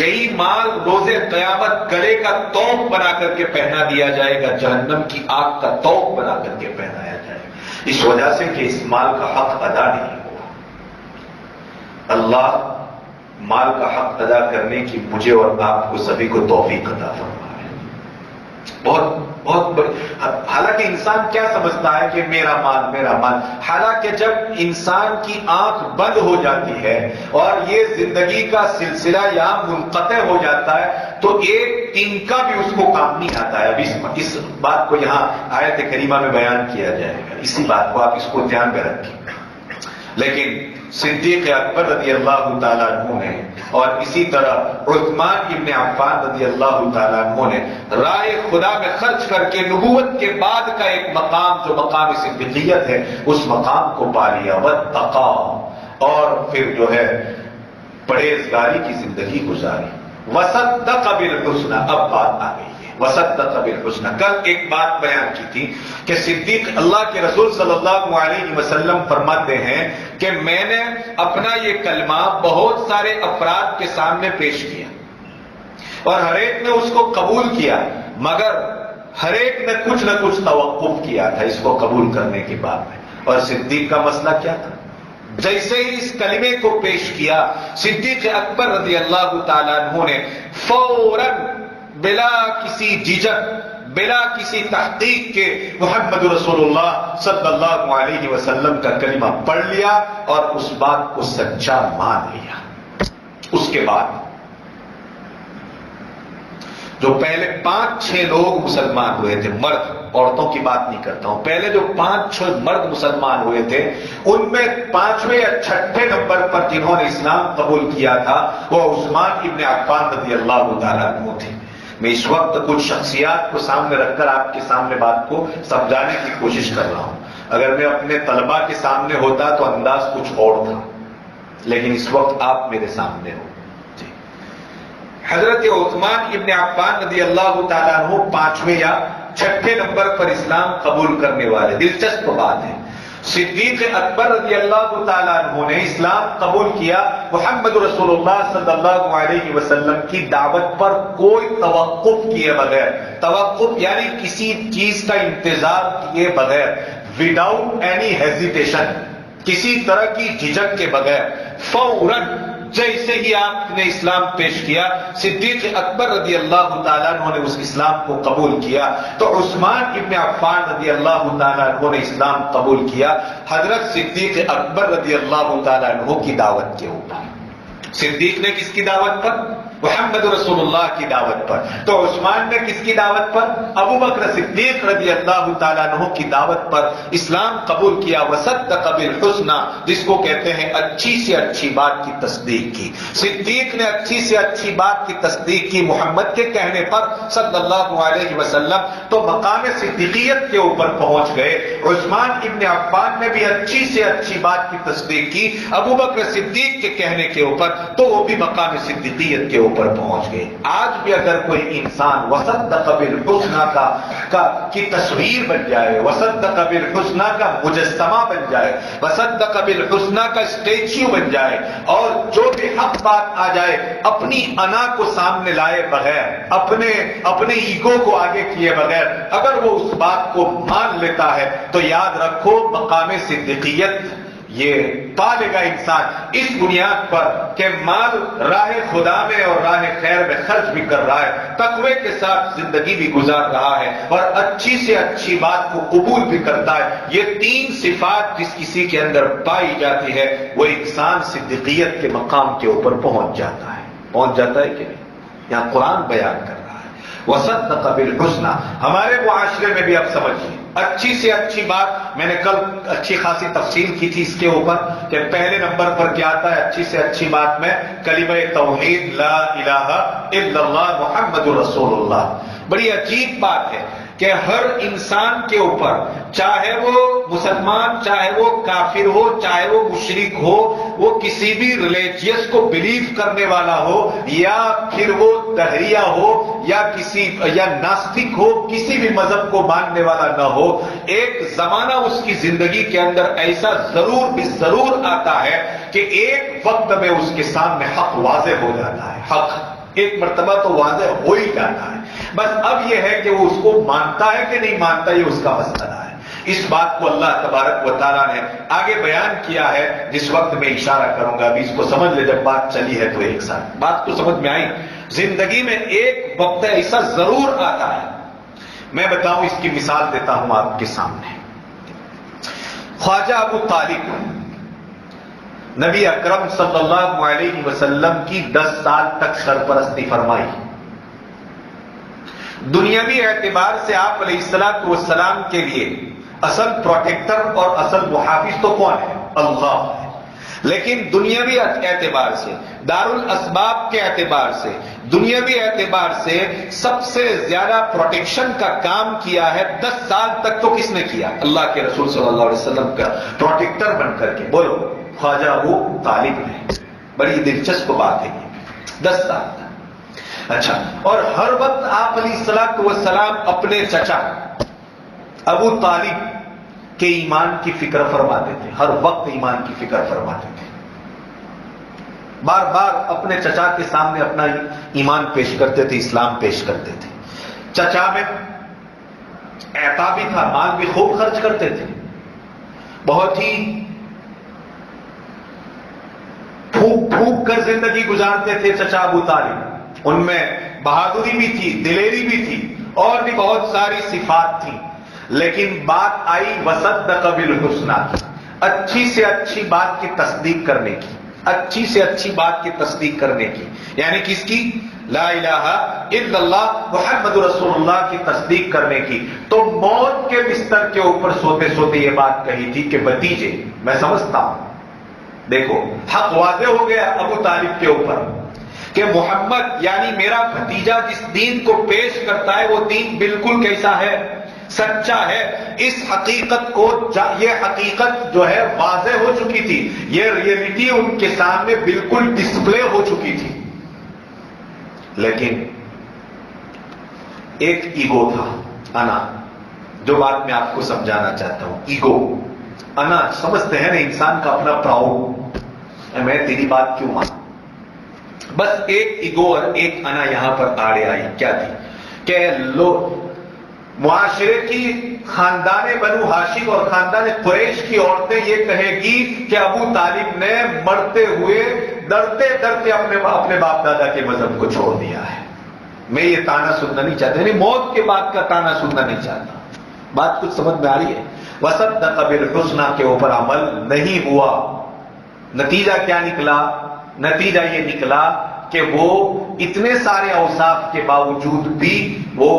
یہی مال روز قیامت گلے کا توق بنا کر کے پہنا دیا جائے گا، جہنم کی آگ کا توق بنا کر کے پہنایا جائے گا، اس وجہ سے کہ اس مال کا حق ادا نہیں ہوا۔ اللہ مال کا حق ادا کرنے کی مجھے اور آپ کو سبھی کو توفیق عطا فرمائے۔ بہت بڑی، حالانکہ انسان کیا سمجھتا ہے کہ میرا مال میرا مال، حالانکہ جب انسان کی آنکھ بند ہو جاتی ہے اور یہ زندگی کا سلسلہ یہاں منقطع ہو جاتا ہے تو ایک تنکا بھی اس کو کام نہیں آتا ہے۔ اب اس بات کو یہاں آیت کریمہ میں بیان کیا جائے گا، اسی بات کو آپ اس کو دھیان میں رکھیں۔ لیکن صدیق اکبر رضی اللہ تعالیٰ عنہ نے اور اسی طرح عثمان ابن عفان رضی اللہ تعالیٰ عنہ نے رائے خدا میں خرچ کر کے نبوت کے بعد کا ایک مقام جو مقام صدیقیت ہے اس مقام کو پا لیا، واتقا، اور پھر جو ہے پرہیزگاری کی زندگی گزاری، وصدق بالحسنى۔ اب بات آ گئی ہے وصدق بالحسنى۔ کل ایک بات بیان کی تھی کہ صدیق، اللہ کے رسول صلی اللہ علیہ وسلم فرماتے ہیں کہ میں نے اپنا یہ کلمہ بہت سارے افراد کے سامنے پیش کیا اور ہر ایک نے اس کو قبول کیا، مگر ہر ایک نے کچھ نہ کچھ توقف کیا تھا اس کو قبول کرنے کے بعد میں۔ اور صدیق کا مسئلہ کیا تھا؟ جیسے ہی اس کلمے کو پیش کیا، صدیق اکبر رضی اللہ تعالیٰ عنہ نے فوراً بلا کسی جھجک، بلا کسی تحقیق کے محمد رسول اللہ صلی اللہ علیہ وسلم کا کلمہ پڑھ لیا اور اس بات کو سچا مان لیا۔ اس کے بعد جو پہلے 5-6 لوگ مسلمان ہوئے تھے، مرد، عورتوں کی بات نہیں کرتا ہوں، پہلے جو 5-6 مرد مسلمان ہوئے تھے ان میں 5ویں یا 6ٹھے نمبر پر جنہوں نے اسلام قبول کیا تھا وہ عثمان ابن عفان رضی اللہ تعالیٰ عنہ تھے۔ میں اس وقت کچھ شخصیات کو سامنے رکھ کر آپ کے سامنے بات کو سمجھانے کی کوشش کر رہا ہوں۔ اگر میں اپنے طلباء کے سامنے ہوتا تو انداز کچھ اور تھا، لیکن اس وقت آپ میرے سامنے ہو۔ حضرت عثمان ابن عفان رضی اللہ تعالیٰ عنہ 5ویں یا 6ٹھے نمبر پر اسلام قبول کرنے والے۔ دلچسپ بات ہے، صدیق اکبر رضی اللہ تعالیٰ عنہ نے اسلام قبول کیا محمد رسول اللہ صلی اللہ علیہ وسلم کی دعوت پر کوئی توقف کیے بغیر، توقف یعنی کسی چیز کا انتظار کیے بغیر، وداؤٹ اینی ہیزیٹیشن، کسی طرح کی جھجک کے بغیر، فوراً جیسے ہی آپ نے اسلام پیش کیا، صدیق اکبر رضی اللہ تعالیٰ عنہ نے اس اسلام کو قبول کیا تو عثمان ابن عفان رضی اللہ تعالیٰ عنہ نے اسلام قبول کیا حضرت صدیق اکبر رضی اللہ تعالیٰ عنہ کی دعوت کے اوپر۔ صدیق نے کس کی دعوت پر؟ محمد رسول اللہ کی دعوت پر۔ تو عثمان نے کس کی دعوت پر؟ ابو بکر صدیق رضی اللہ تعالیٰ عنہ کی دعوت پر اسلام قبول کیا۔ وصدق بالحسنى، جس کو کہتے ہیں اچھی سے اچھی بات کی تصدیق کی۔ صدیق نے اچھی سے اچھی بات کی تصدیق کی محمد کے کہنے پر صلی اللہ علیہ وسلم، تو مقام صدیقیت کے اوپر پہنچ گئے۔ عثمان ابن عفان نے بھی اچھی سے اچھی بات کی تصدیق کی ابو بکر صدیق کے کہنے کے اوپر، تو وہ بھی مقام صدیقیت کے اوپر اوپر پہنچ گئے. آج بھی اگر کوئی انسان وصدق بالحسنی کی تصویر بن جائے, وصدق بالحسنی کا مجسمہ بن جائے, وصدق بالحسنی کا اسٹیچو بن جائے, اور جو بھی حق بات آ جائے اپنی انا کو سامنے لائے بغیر, اپنے ایگو کو آگے کیے بغیر اگر وہ اس بات کو مان لیتا ہے تو یاد رکھو مقام صدیقیت یہ پا لے گا انسان اس بنیاد پر کہ مال راہ خدا میں اور راہ خیر میں خرچ بھی کر رہا ہے, تقوی کے ساتھ زندگی بھی گزار رہا ہے, اور اچھی سے اچھی بات کو قبول بھی کرتا ہے. یہ 3 صفات جس کسی کے اندر پائی جاتی ہے وہ انسان صدیقیت کے مقام کے اوپر پہنچ جاتا ہے کہ نہیں؟ یہاں قرآن بیان کر رہا ہے وصدق بالحسنی. ہمارے معاشرے میں بھی اب سمجھیے اچھی سے اچھی بات, میں نے کل اچھی خاصی تفصیل کی تھی اس کے اوپر کہ پہلے نمبر پر کیا آتا ہے اچھی سے اچھی بات میں کلمہ توحید لا الہ الا اللہ محمد رسول اللہ. بڑی عجیب بات ہے کہ ہر انسان کے اوپر, چاہے وہ مسلمان, چاہے وہ کافر ہو, چاہے وہ مشرک ہو, وہ کسی بھی ریلیجیس کو بلیو کرنے والا ہو, یا پھر وہ دہریہ ہو, یا ناستک ہو, کسی بھی مذہب کو ماننے والا نہ ہو, ایک زمانہ اس کی زندگی کے اندر ایسا ضرور آتا ہے کہ ایک وقت میں اس کے سامنے حق واضح ہو جاتا ہے. حق ایک مرتبہ تو واضح ہو ہی جاتا ہے, بس اب یہ ہے کہ وہ اس کو مانتا ہے کہ نہیں مانتا, یہ اس کا مسئلہ ہے. اس بات کو اللہ تبارک و تعالیٰ نے آگے بیان کیا ہے, جس وقت میں اشارہ کروں گا ابھی اس کو سمجھ لے, جب بات چلی ہے تو ایک ساتھ بات کو سمجھ میں آئی. زندگی میں ایک وقت ایسا ضرور آتا ہے, میں بتاؤں اس کی مثال دیتا ہوں آپ کے سامنے. خواجہ ابو طالب نبی اکرم صلی اللہ علیہ وسلم کی 10 سال تک سرپرستی فرمائی. دنیاوی اعتبار سے آپ علیہ الصلوۃ والسلام کے لیے اصل پروٹیکٹر اور اصل محافظ تو کون ہے؟ اللہ ہے. لیکن دنیاوی اعتبار سے, دارالاسباب کے اعتبار سے, دنیاوی اعتبار سے سب سے زیادہ پروٹیکشن کا کام کیا ہے 10 سال تک تو کس نے کیا؟ اللہ کے رسول صلی اللہ علیہ وسلم کا پروٹیکٹر بن کر کے. بولو, خواجہ ابو طالب نے. بڑی دلچسپ بات ہے یہ, 10 سال تک. اچھا, اور ہر وقت آپ علیہ الصلوۃ والسلام اپنے چچا ابو طالب کے ایمان کی فکر فرماتے تھے, ہر وقت ایمان کی فکر فرماتے تھے. بار بار اپنے چچا کے سامنے اپنا ایمان پیش کرتے تھے, اسلام پیش کرتے تھے. چچا میں عطا بھی تھا, مال بھی خوب خرچ کرتے تھے, بہت ہی پھونک کر زندگی گزارتے تھے چچا ابو طالب. ان میں بہادری بھی تھی, دلیری بھی تھی, اور بھی بہت ساری صفات تھیں. لیکن بات آئی وصدق بالحسنی کی, اچھی سے اچھی بات کی تصدیق کرنے کی, اچھی سے اچھی بات کی تصدیق کرنے کی, یعنی کس کی؟ لا الہ الا اللہ محمد رسول اللہ کی تصدیق کرنے کی. تو موت کے بستر کے اوپر سوتے سوتے یہ بات کہی تھی کہ بھتیجے میں سمجھتا ہوں, دیکھو حق واضح ہو گیا ابو طالب کے اوپر کہ محمد یعنی میرا بھتیجا جس دین کو پیش کرتا ہے وہ دین بالکل کیسا ہے؟ سچا ہے. اس حقیقت کو, یہ حقیقت جو ہے واضح ہو چکی تھی, یہ ریئلٹی ان کے سامنے بالکل ڈسپلے ہو چکی تھی. لیکن ایک ایگو تھا, انا, جو بات میں آپ کو سمجھانا چاہتا ہوں. ایگو, انا, سمجھتے ہیں نا انسان کا اپنا پراؤڈ, میں تیری بات کیوں مانوں. بس ایک ایگو اور ایک انا یہاں پر آڑے آئی. کیا تھی کہ لوگ معاشرے کی خاندان بنو ہاشم اور خاندان قریش کی عورتیں یہ کہے گی کہ ابو طالب نے مرتے ہوئے ڈرتے ڈرتے اپنے باپ دادا کے مذہب کو چھوڑ دیا ہے. میں یہ تانا سننا نہیں چاہتا, یعنی موت کے بعد کا تانا سننا نہیں چاہتا. بات کچھ سمجھ میں آ رہی ہے؟ وصدق بالحسنی کے اوپر عمل نہیں ہوا. نتیجہ کیا نکلا؟ نتیجہ یہ نکلا کہ وہ اتنے سارے اوصاف کے باوجود بھی وہ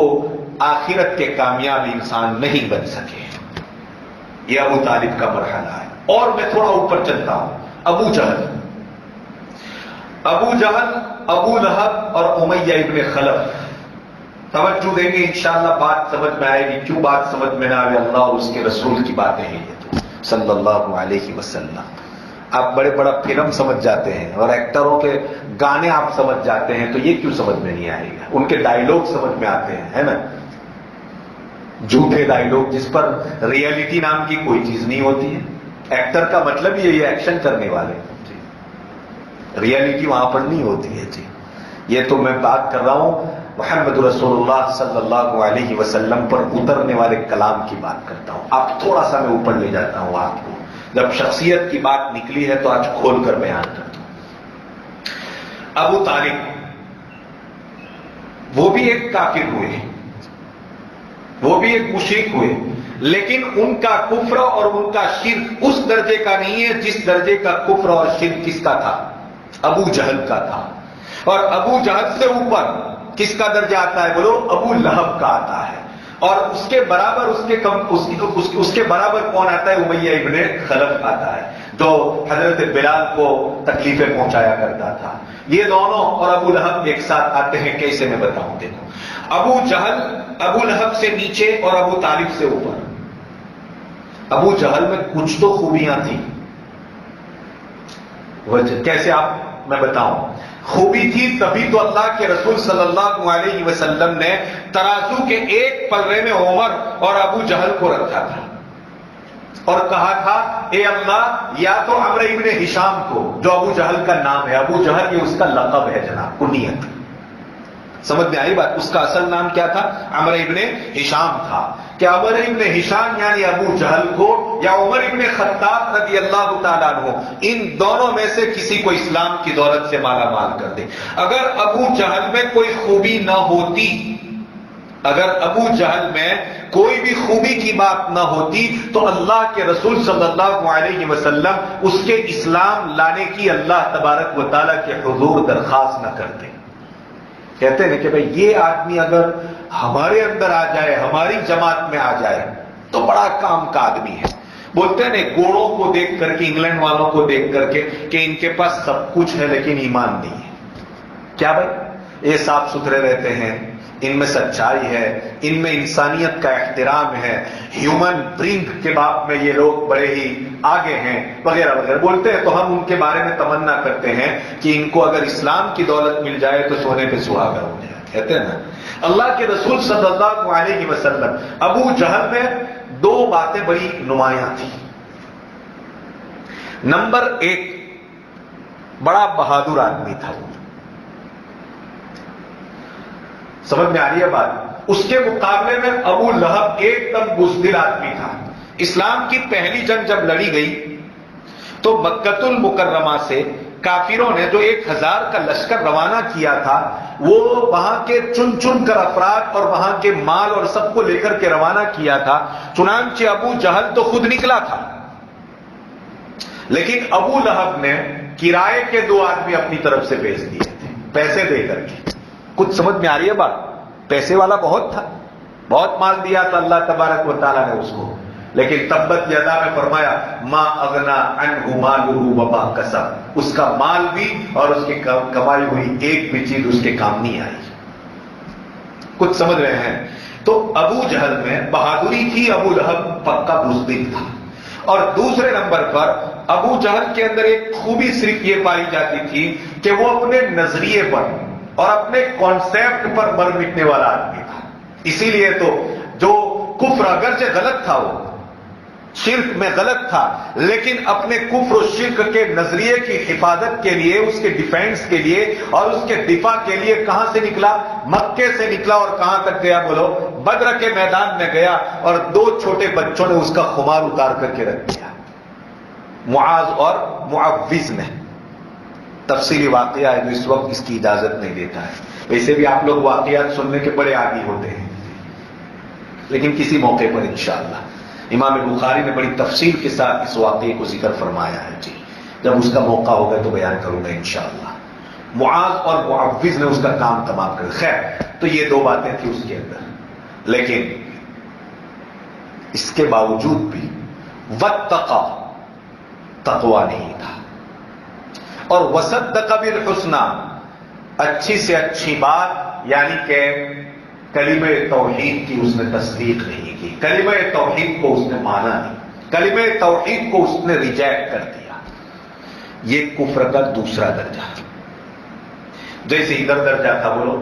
آخرت کے کامیاب انسان نہیں بن سکے. یہ ابو طالب کا مرحلہ ہے. اور میں تھوڑا اوپر چلتا ہوں. ابو جہل, ابو لہب اور امیہ ابن خلف. توجہ دیں گے انشاءاللہ, بات سمجھ میں آئے گی. کیوں بات سمجھ میں نہ آئے؟ اللہ اور اس کے رسول کی باتیں ہیں یہ تو صلی اللہ علیہ وسلم. آپ بڑے بڑا فلم سمجھ جاتے ہیں اور ایکٹروں کے گانے آپ سمجھ جاتے ہیں، تو یہ کیوں سمجھ میں نہیں آئے گا؟ ان کے ڈائیلاگ سمجھ میں آتے ہیں، ہے نا؟ جھوٹے ڈائیلاگ جس پر ریئلٹی نام کی کوئی چیز نہیں ہوتی ہے. ایکٹر کا مطلب یہ ایکشن کرنے والے، ریئلٹی وہاں پر نہیں ہوتی ہے جی. یہ تو میں بات کر رہا ہوں محمد رسول اللہ صلی اللہ علیہ وسلم پر اترنے والے کلام کی بات کرتا ہوں. آپ تھوڑا سا میں اوپر لے جاتا ہوں آپ کو. جب شخصیت کی بات نکلی ہے تو آج کھول کر بیان کرتا ہوں. ابو طالب وہ بھی ایک کافر ہوئے، وہ بھی ایک مشرک ہوئے، لیکن ان کا کفر اور ان کا شرک اس درجے کا نہیں ہے جس درجے کا کفر اور شرک کس کا تھا؟ ابو جہل کا تھا. اور ابو جہل سے اوپر کس کا درجہ آتا ہے بولو؟ ابو لہب کا آتا ہے. اور اس کے برابر اس کے برابر کون آتا ہے؟ امیہ ابن خلف آتا ہے، جو حضرت بلال کو تکلیفیں پہنچایا کرتا تھا. یہ دونوں اور ابو لہب ایک ساتھ آتے ہیں. کیسے میں بتاؤں؟ دیکھو، ابو جہل ابو لہب سے نیچے اور ابو طالب سے اوپر. ابو جہل میں کچھ تو خوبیاں تھیں. کیسے آپ میں بتاؤں؟ خوبی تھی تبھی تو اللہ کے رسول صلی اللہ علیہ وسلم نے ترازو کے ایک پلڑے میں عمر اور ابو جہل کو رکھا تھا اور کہا تھا اے اللہ، یا تو عمرو ابن ہشام کو، جو ابو جہل کا نام ہے، ابو جہل یہ اس کا لقب ہے جناب، کنیت. سمجھ میں آئی بات؟ اس کا اصل نام کیا تھا؟ عمرو ابن ہشام تھا. کہ عمرو ابن ہشام یعنی ابو جہل کو یا عمر ابن خطاب رضی اللہ تعالیٰ عنہ، ان دونوں میں سے کسی کو اسلام کی دولت سے مالا مال کر دے. اگر ابو جہل میں کوئی خوبی نہ ہوتی، اگر ابو جہل میں کوئی بھی خوبی کی بات نہ ہوتی تو اللہ کے رسول صلی اللہ علیہ وسلم اس کے اسلام لانے کی اللہ تبارک و تعالیٰ کے حضور درخواست نہ کرتے. کہتے ہیں کہ بھئی یہ آدمی اگر ہمارے اندر آ جائے، ہماری جماعت میں آ جائے تو بڑا کام کا آدمی ہے. بولتے ہیں نا گوڑوں کو دیکھ کر کے، انگلینڈ والوں کو دیکھ کر کے، کہ ان کے پاس سب کچھ ہے لیکن ایمان نہیں ہے. کیا بھائی؟ یہ صاف ستھرے رہتے ہیں، ان میں سچائی ہے، ان میں انسانیت کا احترام ہے، ہیومن برینگ کے باب میں یہ لوگ بڑے ہی آگے ہیں وغیرہ وغیرہ بولتے ہیں. تو ہم ان کے بارے میں تمنا کرتے ہیں کہ ان کو اگر اسلام کی دولت مل جائے تو سونے پہ سہاگا ہو جائے. کہتے ہیں نا اللہ کے رسول صلی اللہ علیہ وسلم. ابو جہل میں دو باتیں بڑی نمایاں تھیں. نمبر ایک، بڑا بہادر آدمی تھا وہ. سمجھ میں آ رہی ہے بات؟ اس کے مقابلے میں ابو لہب ایک دم بزدل آدمی تھا. اسلام کی پہلی جنگ جب لڑی گئی تو مکۃ المکرمہ سے کافروں نے جو 1000 کا لشکر روانہ کیا تھا، وہ وہاں کے چن چن کر افراد اور وہاں کے مال اور سب کو لے کر کے روانہ کیا تھا. چنانچہ ابو جہل تو خود نکلا تھا، لیکن ابو لہب نے کرائے کے 2 آدمی اپنی طرف سے بھیج دیے تھے، پیسے دے کر کے. کچھ سمجھ میں آ رہی ہے بات؟ پیسے والا بہت تھا، بہت مال دیا تھا اللہ تبارک و تعالیٰ نے اس کو. لیکن تبت یدا میں فرمایا ما اغنا عنہ مالہ وما کسب، اس کا مال بھی اور اس کی کمائی ہوئی ایک بھی چیز اس کے کام نہیں آئی. کچھ سمجھ رہے ہیں؟ تو ابو جہل میں بہادری تھی، ابو لہب پکا بزدل تھا. اور دوسرے نمبر پر ابو جہل کے اندر ایک خوبی صرف یہ پائی جاتی تھی کہ وہ اپنے نظریے پر اور اپنے کانسیپٹ پر مر مٹنے والا آدمی تھا. اسی لیے تو جو کفر اگرچہ غلط تھا، وہ شرک میں غلط تھا، لیکن اپنے کفر و شرک کے نظریے کی حفاظت کے لیے، اس کے ڈیفینس کے لیے اور اس کے دفاع کے لیے کہاں سے نکلا؟ مکے سے نکلا. اور کہاں تک گیا بولو؟ بدر کے میدان میں گیا اور 2 چھوٹے بچوں نے اس کا خمار اتار کر کے رکھ دیا، معاذ اور معوذ نے. تفصیلی واقعہ ہے جو اس وقت اس کی اجازت نہیں دیتا ہے. ویسے بھی آپ لوگ واقعات سننے کے بڑے عادی ہوتے ہیں، لیکن کسی موقع پر انشاءاللہ امام بخاری نے بڑی تفصیل کے ساتھ اس واقعے کو ذکر فرمایا ہے. جی جب اس کا موقع ہوگا تو بیان کروں گا انشاءاللہ. معاذ اور معوذ نے اس کا کام تمام کر. خیر، تو یہ 2 باتیں تھیں اس کے اندر، لیکن اس کے باوجود بھی واتقى، تقوی نہیں تھا. اور وصدق بالحسنى، اچھی سے اچھی بات یعنی کہ کلمہ توحید کی اس نے تصدیق نہیں کی، کلمہ توحید کو اس نے مانا نہیں، کلمہ توحید کو اس نے ریجیکٹ کر دیا. یہ کفر کا دوسرا درجہ. جیسے ادھر درجہ تھا بولو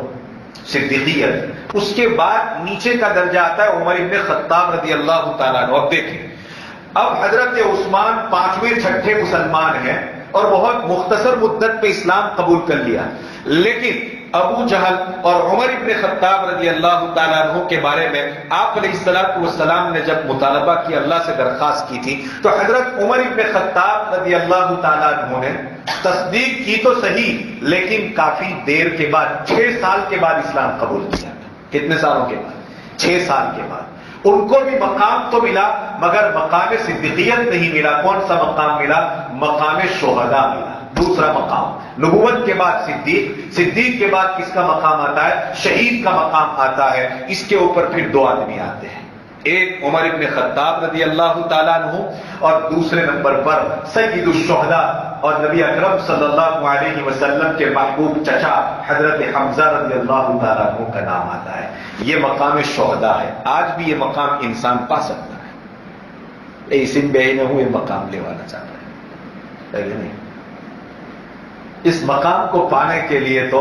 صدیقیت، اس کے بعد نیچے کا درجہ آتا ہے عمر ابن خطاب رضی اللہ تعالیٰ عنہ. اب دیکھیں، اب حضرت عثمان 5ویں 6ٹھے مسلمان ہیں اور بہت مختصر مدت پہ اسلام قبول کر لیا، لیکن ابو جہل اور عمر ابن خطاب رضی اللہ تعالیٰ عنہ کے بارے میں آپ علیہ الصلوۃ والسلام نے جب مطالبہ کی، اللہ سے درخواست کی تھی، تو حضرت عمر ابن خطاب رضی اللہ تعالیٰ عنہ نے تصدیق کی تو صحیح، لیکن کافی دیر کے بعد 6 سال کے بعد اسلام قبول کیا. کتنے سالوں کے بعد؟ 6 سال کے بعد. ان کو بھی مقام تو ملا مگر مقام صدیقیت نہیں ملا. کون سا مقام ملا؟ مقام شہداء ملا. دوسرا مقام، نبوت کے بعد صدیق کے بعد کس کا مقام آتا ہے؟ شہید کا مقام آتا ہے. اس کے اوپر پھر 2 آدمی آتے ہیں، ایک عمر ابن خطاب رضی اللہ تعالیٰ عنہ اور دوسرے نمبر پر سید الشہداء اور نبی اکرم صلی اللہ علیہ وسلم کے محبوب چچا حضرت حمزہ رضی اللہ تعالیٰ عنہ کا نام آتا ہے. یہ مقام شہداء ہے. آج بھی یہ مقام انسان پا سکتا ہے. اسم بے نہ ہوئے مقام لیوانا چاہتا ہے نہیں. اس مقام کو پانے کے لیے تو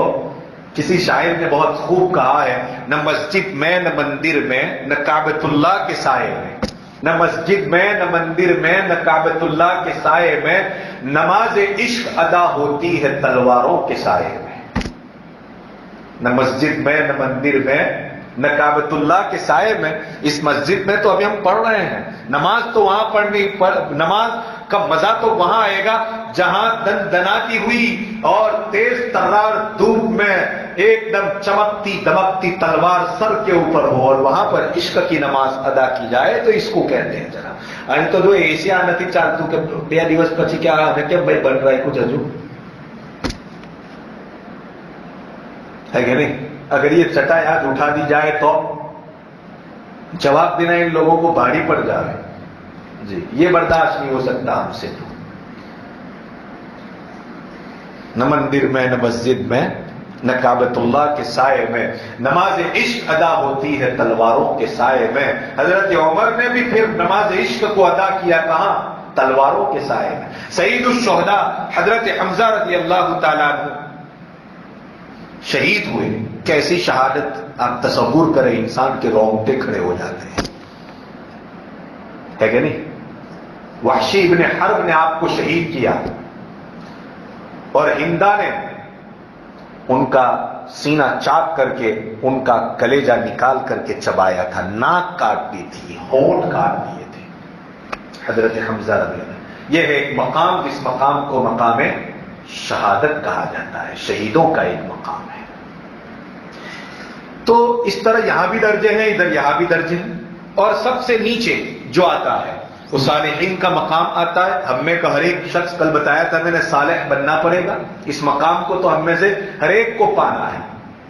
کسی شاعر نے بہت خوب کہا ہے، نہ مسجد میں نہ مندر میں نہ کعبۃ اللہ کے سائے میں، نہ مسجد میں نہ مندر میں نہ کعبۃ اللہ کے سائے میں، نماز عشق ادا ہوتی ہے تلواروں کے سائے میں. نہ مسجد میں نہ مندر میں نہ کعبۃ اللہ کے سائے میں. اس مسجد میں تو ابھی ہم پڑھ رہے ہیں، نماز تو وہاں پڑھنی، نماز کا مزہ تو وہاں آئے گا جہاں دن دناتی ہوئی اور تیز ترار دھوپ میں ایک دم چمکتی دمکتی تلوار سر کے اوپر ہو اور وہاں پر عشق کی نماز ادا کی جائے تو اس کو کہتے ہیں. ذرا تو جو ایسیا نتی چالتو کہ 2 દિવસ પછી کیا ہے بھائی بن رہا ہے کچھ ہجو ہے کہ نہیں. اگر یہ چٹائی آج اٹھا دی جائے تو جواب دینا ان لوگوں کو بھاری پڑ جائے. جی یہ برداشت نہیں ہو سکتا ہم سے. تو نہ مندر میں نہ مسجد میں نہ کعبۃ اللہ کے سائے میں، نماز عشق ادا ہوتی ہے تلواروں کے سائے میں. حضرت عمر نے بھی پھر نماز عشق کو ادا کیا کہاں؟ تلواروں کے سائے میں. سید الشہداء حضرت حمزہ رضی اللہ تعالیٰ عنہ شہید ہوئے. کیسی شہادت آپ تصور کریں، انسان کے رونگٹے کھڑے ہو جاتے ہیں، ہے کہ نہیں. وحشی ابن حرب نے آپ کو شہید کیا اور ہندا نے ان کا سینہ چاک کر کے ان کا کلیجہ نکال کر کے چبایا تھا. ناک کاٹ دی تھی، ہونٹ کاٹ دیے تھے حضرت حمزہ رضی اللہ. یہ ہے ایک مقام جس مقام کو مقام شہادت کہا جاتا ہے، شہیدوں کا ایک مقام ہے. تو اس طرح یہاں بھی درجے ہیں، ادھر یہاں بھی درجے ہیں. اور سب سے نیچے جو آتا ہے وہ صالحین کا مقام آتا ہے. ہم میں کا ہر ایک شخص، کل بتایا تھا میں نے، صالح بننا پڑے گا. اس مقام کو تو ہم میں سے ہر ایک کو پانا ہے.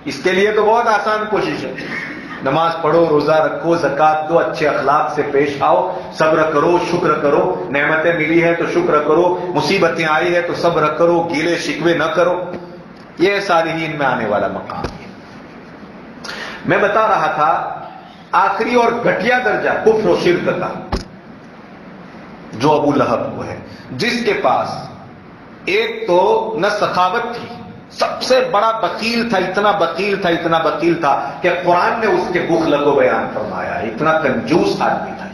اس کے لیے تو بہت آسان کوشش ہے. نماز پڑھو، روزہ رکھو، زکات دو، اچھے اخلاق سے پیش آؤ، صبر کرو، شکر کرو. نعمتیں ملی ہے تو شکر کرو، مصیبتیں آئی ہے تو صبر کرو، گیلے شکوے نہ کرو. یہ صالحین میں آنے والا مقام ہے. میں بتا رہا تھا آخری اور گھٹیا درجہ کفر و شرک کا، جو ابو لہب کو ہے، جس کے پاس ایک تو نہ سخاوت تھی، سب سے بڑا بخیل تھا، اتنا بخیل تھا کہ قرآن نے اس کے بخل کو بیان فرمایا. اتنا کنجوس آدمی تھا.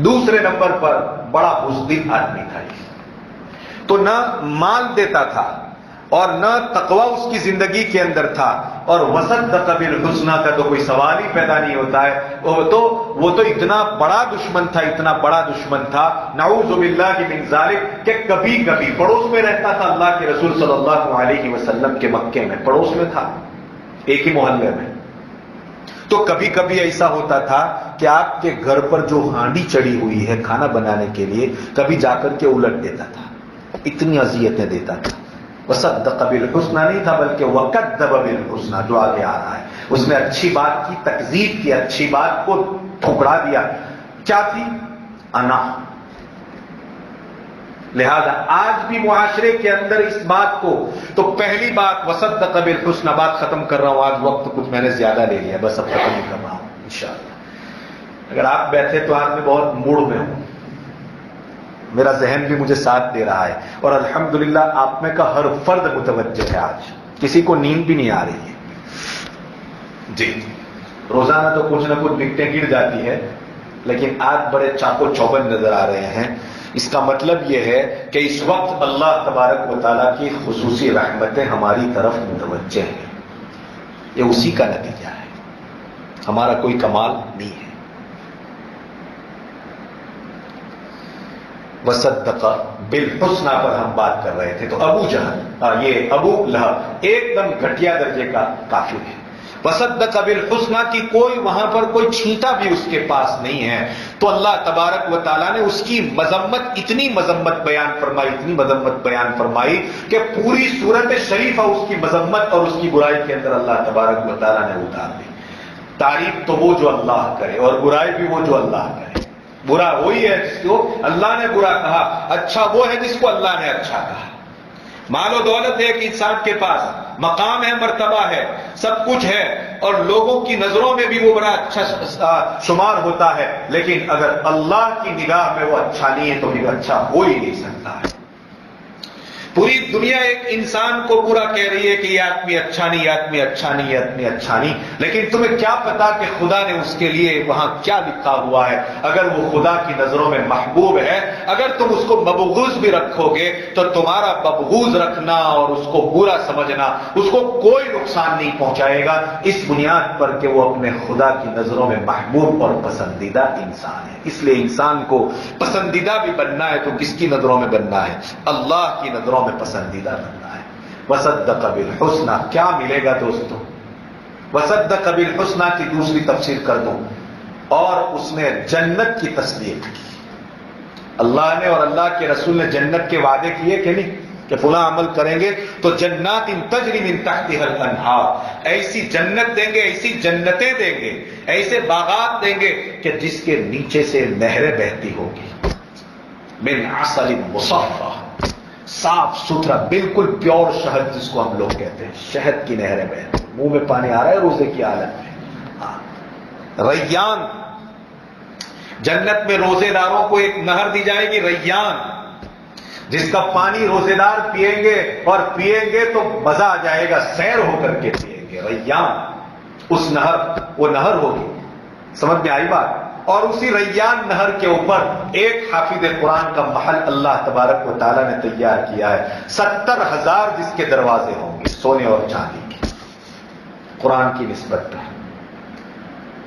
دوسرے نمبر پر بڑا بزدل آدمی تھا. تو نہ مال دیتا تھا اور نہ تقوی اس کی زندگی کے اندر تھا. اور وصدق بالحسنی کا تو کوئی سوال ہی پیدا نہیں ہوتا ہے. وہ تو اتنا بڑا دشمن تھا نعوذ باللہ من ذالک کہ کبھی کبھی پڑوس میں رہتا تھا اللہ کے رسول صلی اللہ علیہ وسلم کے مکے میں، پڑوس میں تھا، ایک ہی محلے میں. تو کبھی کبھی ایسا ہوتا تھا کہ آپ کے گھر پر جو ہانڈی چڑھی ہوئی ہے کھانا بنانے کے لیے، کبھی جا کر کے الٹ دیتا تھا. اتنی اذیتیں دیتا تھا. وصدق بالحسنی نہیں تھا بلکہ وکذب بالحسنی جو آگے آ رہا ہے. اس نے اچھی بات کی تکذیب کی، اچھی بات کو ٹھکرا دیا. کیا تھی؟ انا. لہذا آج بھی معاشرے کے اندر اس بات کو، تو پہلی بات وصدق بالحسنی، بات ختم کر رہا ہوں. آج وقت کچھ میں نے زیادہ لے لیا، بس اب ختم ہی کر رہا ہوں انشاءاللہ. اگر آپ بیٹھے تو آج میں بہت موڈ میں ہوں. میرا ذہن بھی مجھے ساتھ دے رہا ہے، اور الحمدللہ آپ میں کا ہر فرد متوجہ ہے، آج کسی کو نیند بھی نہیں آ رہی ہے۔ جی روزانہ تو کچھ نہ کچھ بکٹیں گر جاتی ہے، لیکن آج بڑے چاقو چوبند نظر آ رہے ہیں۔ اس کا مطلب یہ ہے کہ اس وقت اللہ تبارک و تعالیٰ کی خصوصی رحمتیں ہماری طرف متوجہ ہیں، یہ اسی کا نتیجہ ہے، ہمارا کوئی کمال نہیں ہے۔ وصدق بالحسنى پر ہم بات کر رہے تھے، تو ابو جہل، یہ ابو لہب ایک دم گھٹیا درجے کا کافر ہے۔ وصدق بالحسنى کی کوئی وہاں پر کوئی چھینٹا بھی اس کے پاس نہیں ہے، تو اللہ تبارک و تعالیٰ نے اس کی مذمت، اتنی مذمت بیان فرمائی، اتنی مذمت بیان فرمائی کہ پوری صورت شریفہ اس کی مذمت اور اس کی برائی کے اندر اللہ تبارک و تعالیٰ نے اتار دی۔ تعریف تو وہ جو اللہ کرے، اور برائی بھی وہ جو اللہ کرے۔ برا وہی ہے جس کو اللہ نے برا کہا، اچھا وہ ہے جس کو اللہ نے اچھا کہا۔ مال و دولت ہے کہ انسان کے پاس، مقام ہے، مرتبہ ہے، سب کچھ ہے، اور لوگوں کی نظروں میں بھی وہ بڑا اچھا شمار ہوتا ہے، لیکن اگر اللہ کی نگاہ میں وہ اچھا نہیں ہے تو پھر اچھا ہو ہی نہیں سکتا ہے۔ پوری دنیا ایک انسان کو برا کہہ رہی ہے کہ یہ آدمی اچھا نہیں، یہ آدمی اچھا نہیں، یہ آدمی اچھا نہیں، لیکن تمہیں کیا پتا کہ خدا نے اس کے لیے وہاں کیا لکھا ہوا ہے۔ اگر وہ خدا کی نظروں میں محبوب ہے، اگر تم اس کو مبغوض بھی رکھو گے تو تمہارا مبغوض رکھنا اور اس کو برا سمجھنا اس کو کوئی نقصان نہیں پہنچائے گا، اس بنیاد پر کہ وہ اپنے خدا کی نظروں میں محبوب اور پسندیدہ انسان ہے۔ اس لیے انسان کو پسندیدہ بھی بننا ہے تو کس کی نظروں میں بننا ہے؟ اللہ کی نظروں میں پسندیدہ بننا ہے۔ وصدق بالحسنى کیا ملے گا دوستوں؟ وصدق بالحسنى کی دوسری تفسیر کر دوں، اور اس نے جنت کی تصدیق کی۔ اللہ نے اور اللہ کے رسول نے جنت کے وعدے کیے کہ نہیں کہ فلاں عمل کریں گے تو جنات تجری من تحتها الانہار، ایسی جنت دیں گے، ایسی جنتیں دیں گے، ایسے باغات دیں گے کہ جس کے نیچے سے نہریں بہتی ہوگی، من عسل مصفى، صاف ستھرا بالکل پیور شہد جس کو ہم لوگ کہتے ہیں، شہد کی نہریں بہتی، منہ میں پانی آ رہا ہے روزے کی حالت میں۔ ریان، جنت میں روزے داروں کو ایک نہر دی جائے گی، ریان، جس کا پانی روزے دار پیئیں گے، اور پیئیں گے تو مزہ آ جائے گا، سیر ہو کر کے پیئیں گے۔ ریان، اس نہر، وہ نہر ہوگی، سمجھ میں آئی بات؟ اور اسی ریان نہر کے اوپر ایک حافظ قرآن کا محل اللہ تبارک و تعالیٰ نے تیار کیا ہے، 70,000 جس کے دروازے ہوں گے سونے اور چاندی کے، قرآن کی نسبت پر۔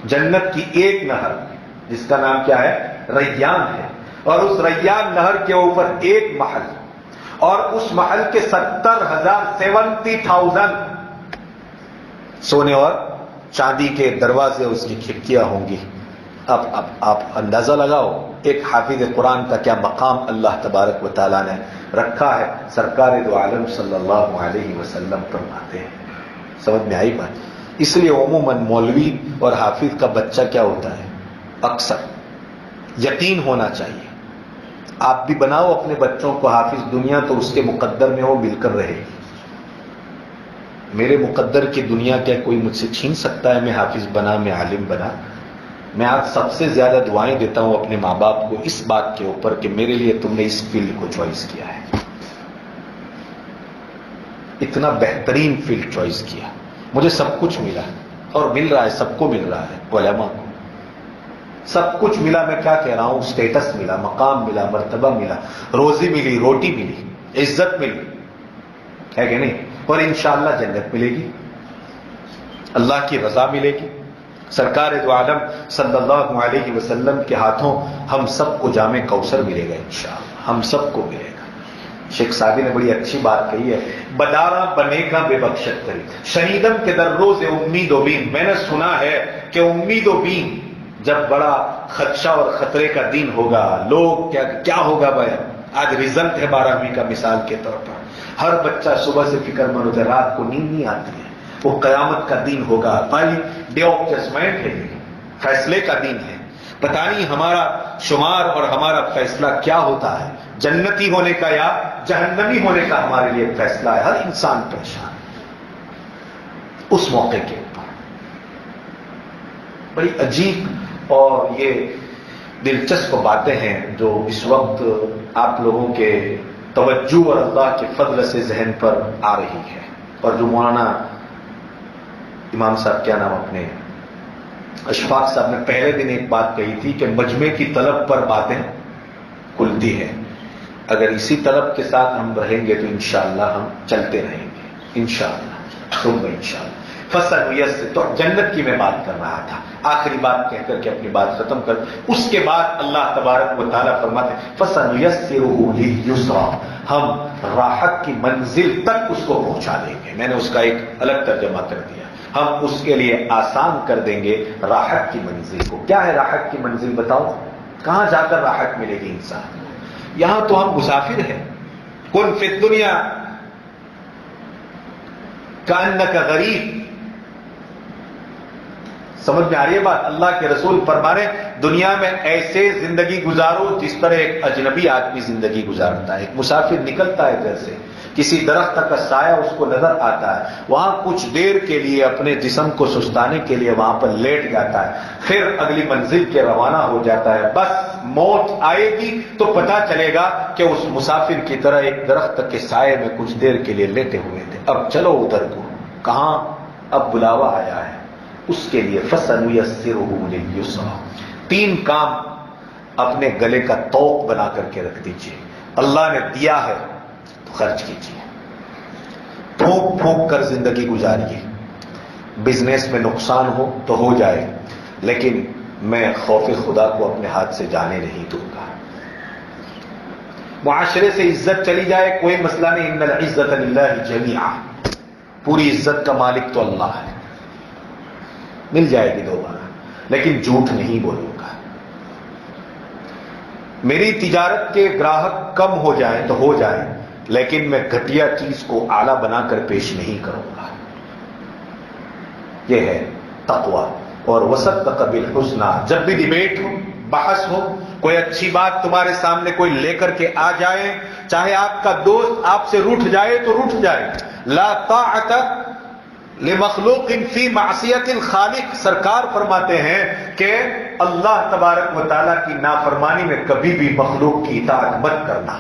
جنت کی ایک نہر جس کا نام کیا ہے؟ ریان ہے، اور اس ریان نہر کے اوپر ایک محل، اور اس محل کے 70,000 70,000 سونے اور چاندی کے دروازے، اس کی کھڑکیاں ہوں گی۔ اب آپ اندازہ لگاؤ ایک حافظ قرآن کا کیا مقام اللہ تبارک و تعالیٰ نے رکھا ہے۔ سرکار دو عالم صلی اللہ علیہ وسلم فرماتے ہیں، سمجھ میں آئی بات؟ اس لیے عموماً مولوی اور حافظ کا بچہ کیا ہوتا ہے؟ اکثر یقین ہونا چاہیے، آپ بھی بناؤ اپنے بچوں کو حافظ، دنیا تو اس کے مقدر میں وہ مل کر رہے گی۔ میرے مقدر کی دنیا کیا کوئی مجھ سے چھین سکتا ہے؟ میں حافظ بنا، میں عالم بنا۔ میں آج سب سے زیادہ دعائیں دیتا ہوں اپنے ماں باپ کو اس بات کے اوپر کہ میرے لیے تم نے اس فیلڈ کو چوائس کیا ہے، اتنا بہترین فیلڈ چوائس کیا۔ مجھے سب کچھ ملا، اور مل رہا ہے، سب کو مل رہا ہے، علماء کو سب کچھ ملا۔ میں کیا کہہ رہا ہوں؟ سٹیٹس ملا، مقام ملا، مرتبہ ملا، روزی ملی، روٹی ملی، عزت ملی، ہے کہ نہیں؟ اور انشاءاللہ جنت ملے گی، اللہ کی رضا ملے گی۔ سرکار دو عالم صلی اللہ علیہ وسلم کے ہاتھوں ہم سب کو جام کوثر ملے گا انشاءاللہ، ہم سب کو ملے گا۔ شیخ صاحب نے بڑی اچھی بات کہی ہے، بدارا بنے کا بے بخشت کری، شنیدم کے در روز امید و بین۔ میں نے سنا ہے کہ امید و بین جب بڑا خدشہ اور خطرے کا دن ہوگا، لوگ کیا ہوگا بھائی؟ آج رزلٹ ہے 12ویں کا، مثال کے طور پر ہر بچہ صبح سے فکر مند ہوتا ہے، رات کو نیند نہیں آتی ہے۔ وہ قیامت کا دن ہوگا، پہلی ڈے آف ججمنٹ ہے، فیصلے کا دن ہے۔ پتہ نہیں ہمارا شمار اور ہمارا فیصلہ کیا ہوتا ہے، جنتی ہونے کا یا جہنمی ہونے کا ہمارے لیے فیصلہ ہے۔ ہر انسان پریشان اس موقع کے اوپر۔ بڑی عجیب اور یہ دلچسپ باتیں ہیں جو اس وقت آپ لوگوں کے توجہ اور اللہ کے فضل سے ذہن پر آ رہی ہے، اور جو مولانا امام صاحب کیا نام اپنے اشفاق صاحب نے پہلے دن ایک بات کہی تھی کہ مجمع کی طلب پر باتیں کھلتی ہیں. اگر اسی طلب کے ساتھ ہم رہیں گے تو انشاءاللہ ہم چلتے رہیں گے انشاءاللہ ثم انشاءاللہ. فَسَنُيَسِّرُهُ، تو جنت کی میں بات کر رہا تھا، آخری بات کہہ کر کے اپنی بات ختم کر. اس کے بعد اللہ تبارک و تعالیٰ فرماتے ہیں فَسَنُيَسِّرُهُ لِلْيُسْرَىٰ، ہم راحت کی منزل تک اس کو پہنچا دیں گے. میں نے اس کا ایک الگ ترجمہ کر دیا، ہم اس کے لیے آسان کر دیں گے راحت کی منزل کو. کیا ہے راحت کی منزل بتاؤ؟ کہاں جا کر راحت ملے گی انسان؟ یہاں تو ہم مسافر ہیں. کن فی الدنیا کأنک غریب. سمجھ میں آ رہی ہے بات؟ اللہ کے رسول فرما رہے دنیا میں ایسے زندگی گزارو جس طرح ایک اجنبی آدمی زندگی گزارتا ہے. ایک مسافر نکلتا ہے گھر سے، کسی درخت کا سایہ اس کو نظر آتا ہے، وہاں کچھ دیر کے لیے اپنے جسم کو سستانے کے لیے وہاں پر لیٹ جاتا ہے، پھر اگلی منزل کے روانہ ہو جاتا ہے. بس موت آئے گی تو پتہ چلے گا کہ اس مسافر کی طرح ایک درخت کے سائے میں کچھ دیر کے لیے لیٹے ہوئے تھے، اب چلو ادھر کو. کہاں؟ اب بلاوا آیا ہے. اس کے لیے فَسَنُيَسِّرُهُ لِلْيُسْرَىٰ. 3 کام اپنے گلے کا توق بنا کر کے رکھ دیجئے. اللہ نے دیا ہے تو خرچ کیجئے، پھونک پھونک کر زندگی گزاریے. بزنس میں نقصان ہو تو ہو جائے، لیکن میں خوف خدا کو اپنے ہاتھ سے جانے نہیں دوں گا. معاشرے سے عزت چلی جائے کوئی مسئلہ نہیں، ان العزت للہ جمیعا، پوری عزت کا مالک تو اللہ ہے، مل جائے گی دوبارہ، لیکن جھوٹ نہیں بولوں گا. میری تجارت کے گراہک کم ہو جائیں تو ہو جائیں، لیکن میں گھٹیا چیز کو اعلیٰ بنا کر پیش نہیں کروں گا. یہ ہے تقویٰ. اور وصدق بالحسنی، جب بھی ڈیبیٹ ہو، بحث ہو، کوئی اچھی بات تمہارے سامنے کوئی لے کر کے آ جائے، چاہے آپ کا دوست آپ سے روٹھ جائے تو روٹھ جائے. لا طاعت لمخلوق فی معصیت الخالق. سرکار فرماتے ہیں کہ اللہ تبارک و تعالیٰ کی نافرمانی میں کبھی بھی مخلوق کی اطاعت مت کرنا.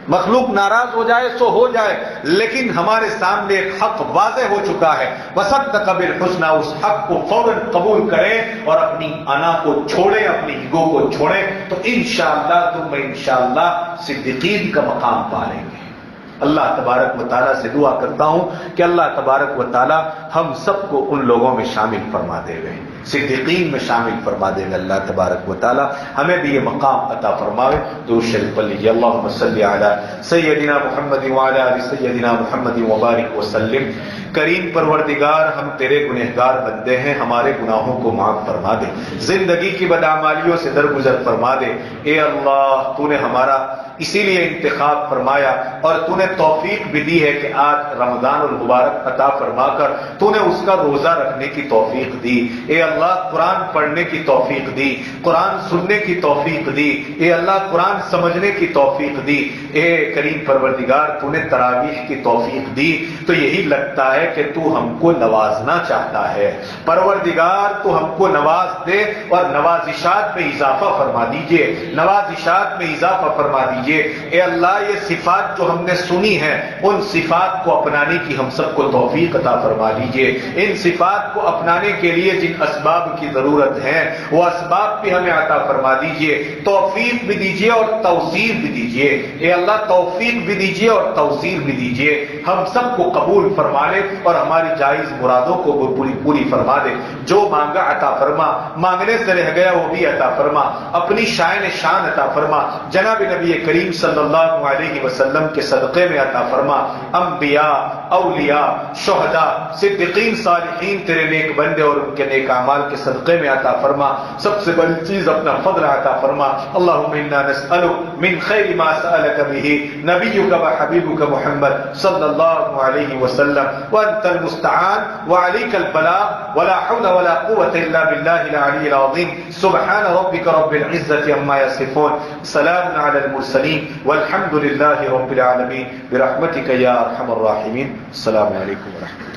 مخلوق ناراض ہو جائے سو ہو جائے، لیکن ہمارے سامنے ایک حق واضح ہو چکا ہے، وصدق بالحسنی، اس حق کو فوراً قبول کریں اور اپنی انا کو چھوڑیں، اپنی ایگو کو چھوڑیں، تو انشاءاللہ تم انشاءاللہ صدیقین کا مقام پا لیں گے. اللہ تبارک و تعالیٰ سے دعا کرتا ہوں کہ اللہ تبارک و تعالیٰ ہم سب کو ان لوگوں میں شامل فرما دے گئے، صدیقین میں شامل فرما دے گا. اللہ تبارک و تعالیٰ ہمیں بھی یہ مقام عطا فرماوے. درود شریف پڑھ لیجیے. اللہم صلی علی سیدنا محمد وعلی آل سیدنا محمد وبارک وسلم. کریم پروردگار، ہم تیرے گنہگار بندے ہیں، ہمارے گناہوں کو معاف فرما دے، زندگی کی بدعمالیوں سے درگزر فرما دے. اے اللہ، تو نے ہمارا اسی لیے انتخاب فرمایا اور تو نے توفیق بھی دی ہے کہ آج رمضان المبارک عطا فرما کر تو نے اس کا روزہ رکھنے کی توفیق دی. اے اللہ، قرآن پڑھنے کی توفیق دی، قرآن سننے کی توفیق دی. اے اللہ، قرآن سمجھنے کی توفیق دی. اے کریم پروردگار، تو نے تراویح کی توفیق دی. تو یہی لگتا ہے کہ تو ہم کو نوازنا چاہتا ہے. پروردگار، تو ہم کو نواز دے اور نوازشات میں اضافہ فرما دیجئے، نوازشات میں اضافہ فرما دیجئے. اے اللہ، یہ صفات جو ہم نے سنی ہے، ان صفات کو اپنانے کی ہم سب کو توفیق عطا فرما دیجئے. ان صفات کو اپنانے کے لیے جن اسباب کی ضرورت ہے وہ اسباب بھی ہمیں عطا فرما دیجئے، توفیق بھی دیجئے اور توسیع بھی دیجئے. اے اللہ، توفیق بھی دیجئے اور توسیع بھی دیجئے. ہم سب کو قبول فرما لے اور ہماری جائز مرادوں کو پوری فرما دے. جو مانگا عطا فرما، مانگنے سے رہ گیا وہ بھی عطا فرما. اپنی شان عطا فرما. جناب نبی کریم صلی اللہ علیہ وسلم کے صدقے میں عطا فرما. انبیاء، اولیاء، شہداء، صدیقین، صالحین تیرے نیک بندے اور ان کے نیک اعمال کے صدقے میں عطا فرما. سب سے بڑی چیز اپنا فضل عطا فرما. اللہم انا نسألک من خیر ما سألک به نبیک وحبیبک محمد صلی اللہ علیہ وسلم، وانت المستعان وعلیک البلاغ ولا حول ولا قوة الا باللہ العلی العظیم. سبحان ربک رب العزة عما یصفون، سلام علی المرسلین والحمد للہ رب العالمین برحمتک یا ارحم الراحمین. السلام علیکم ورحمۃ اللہ.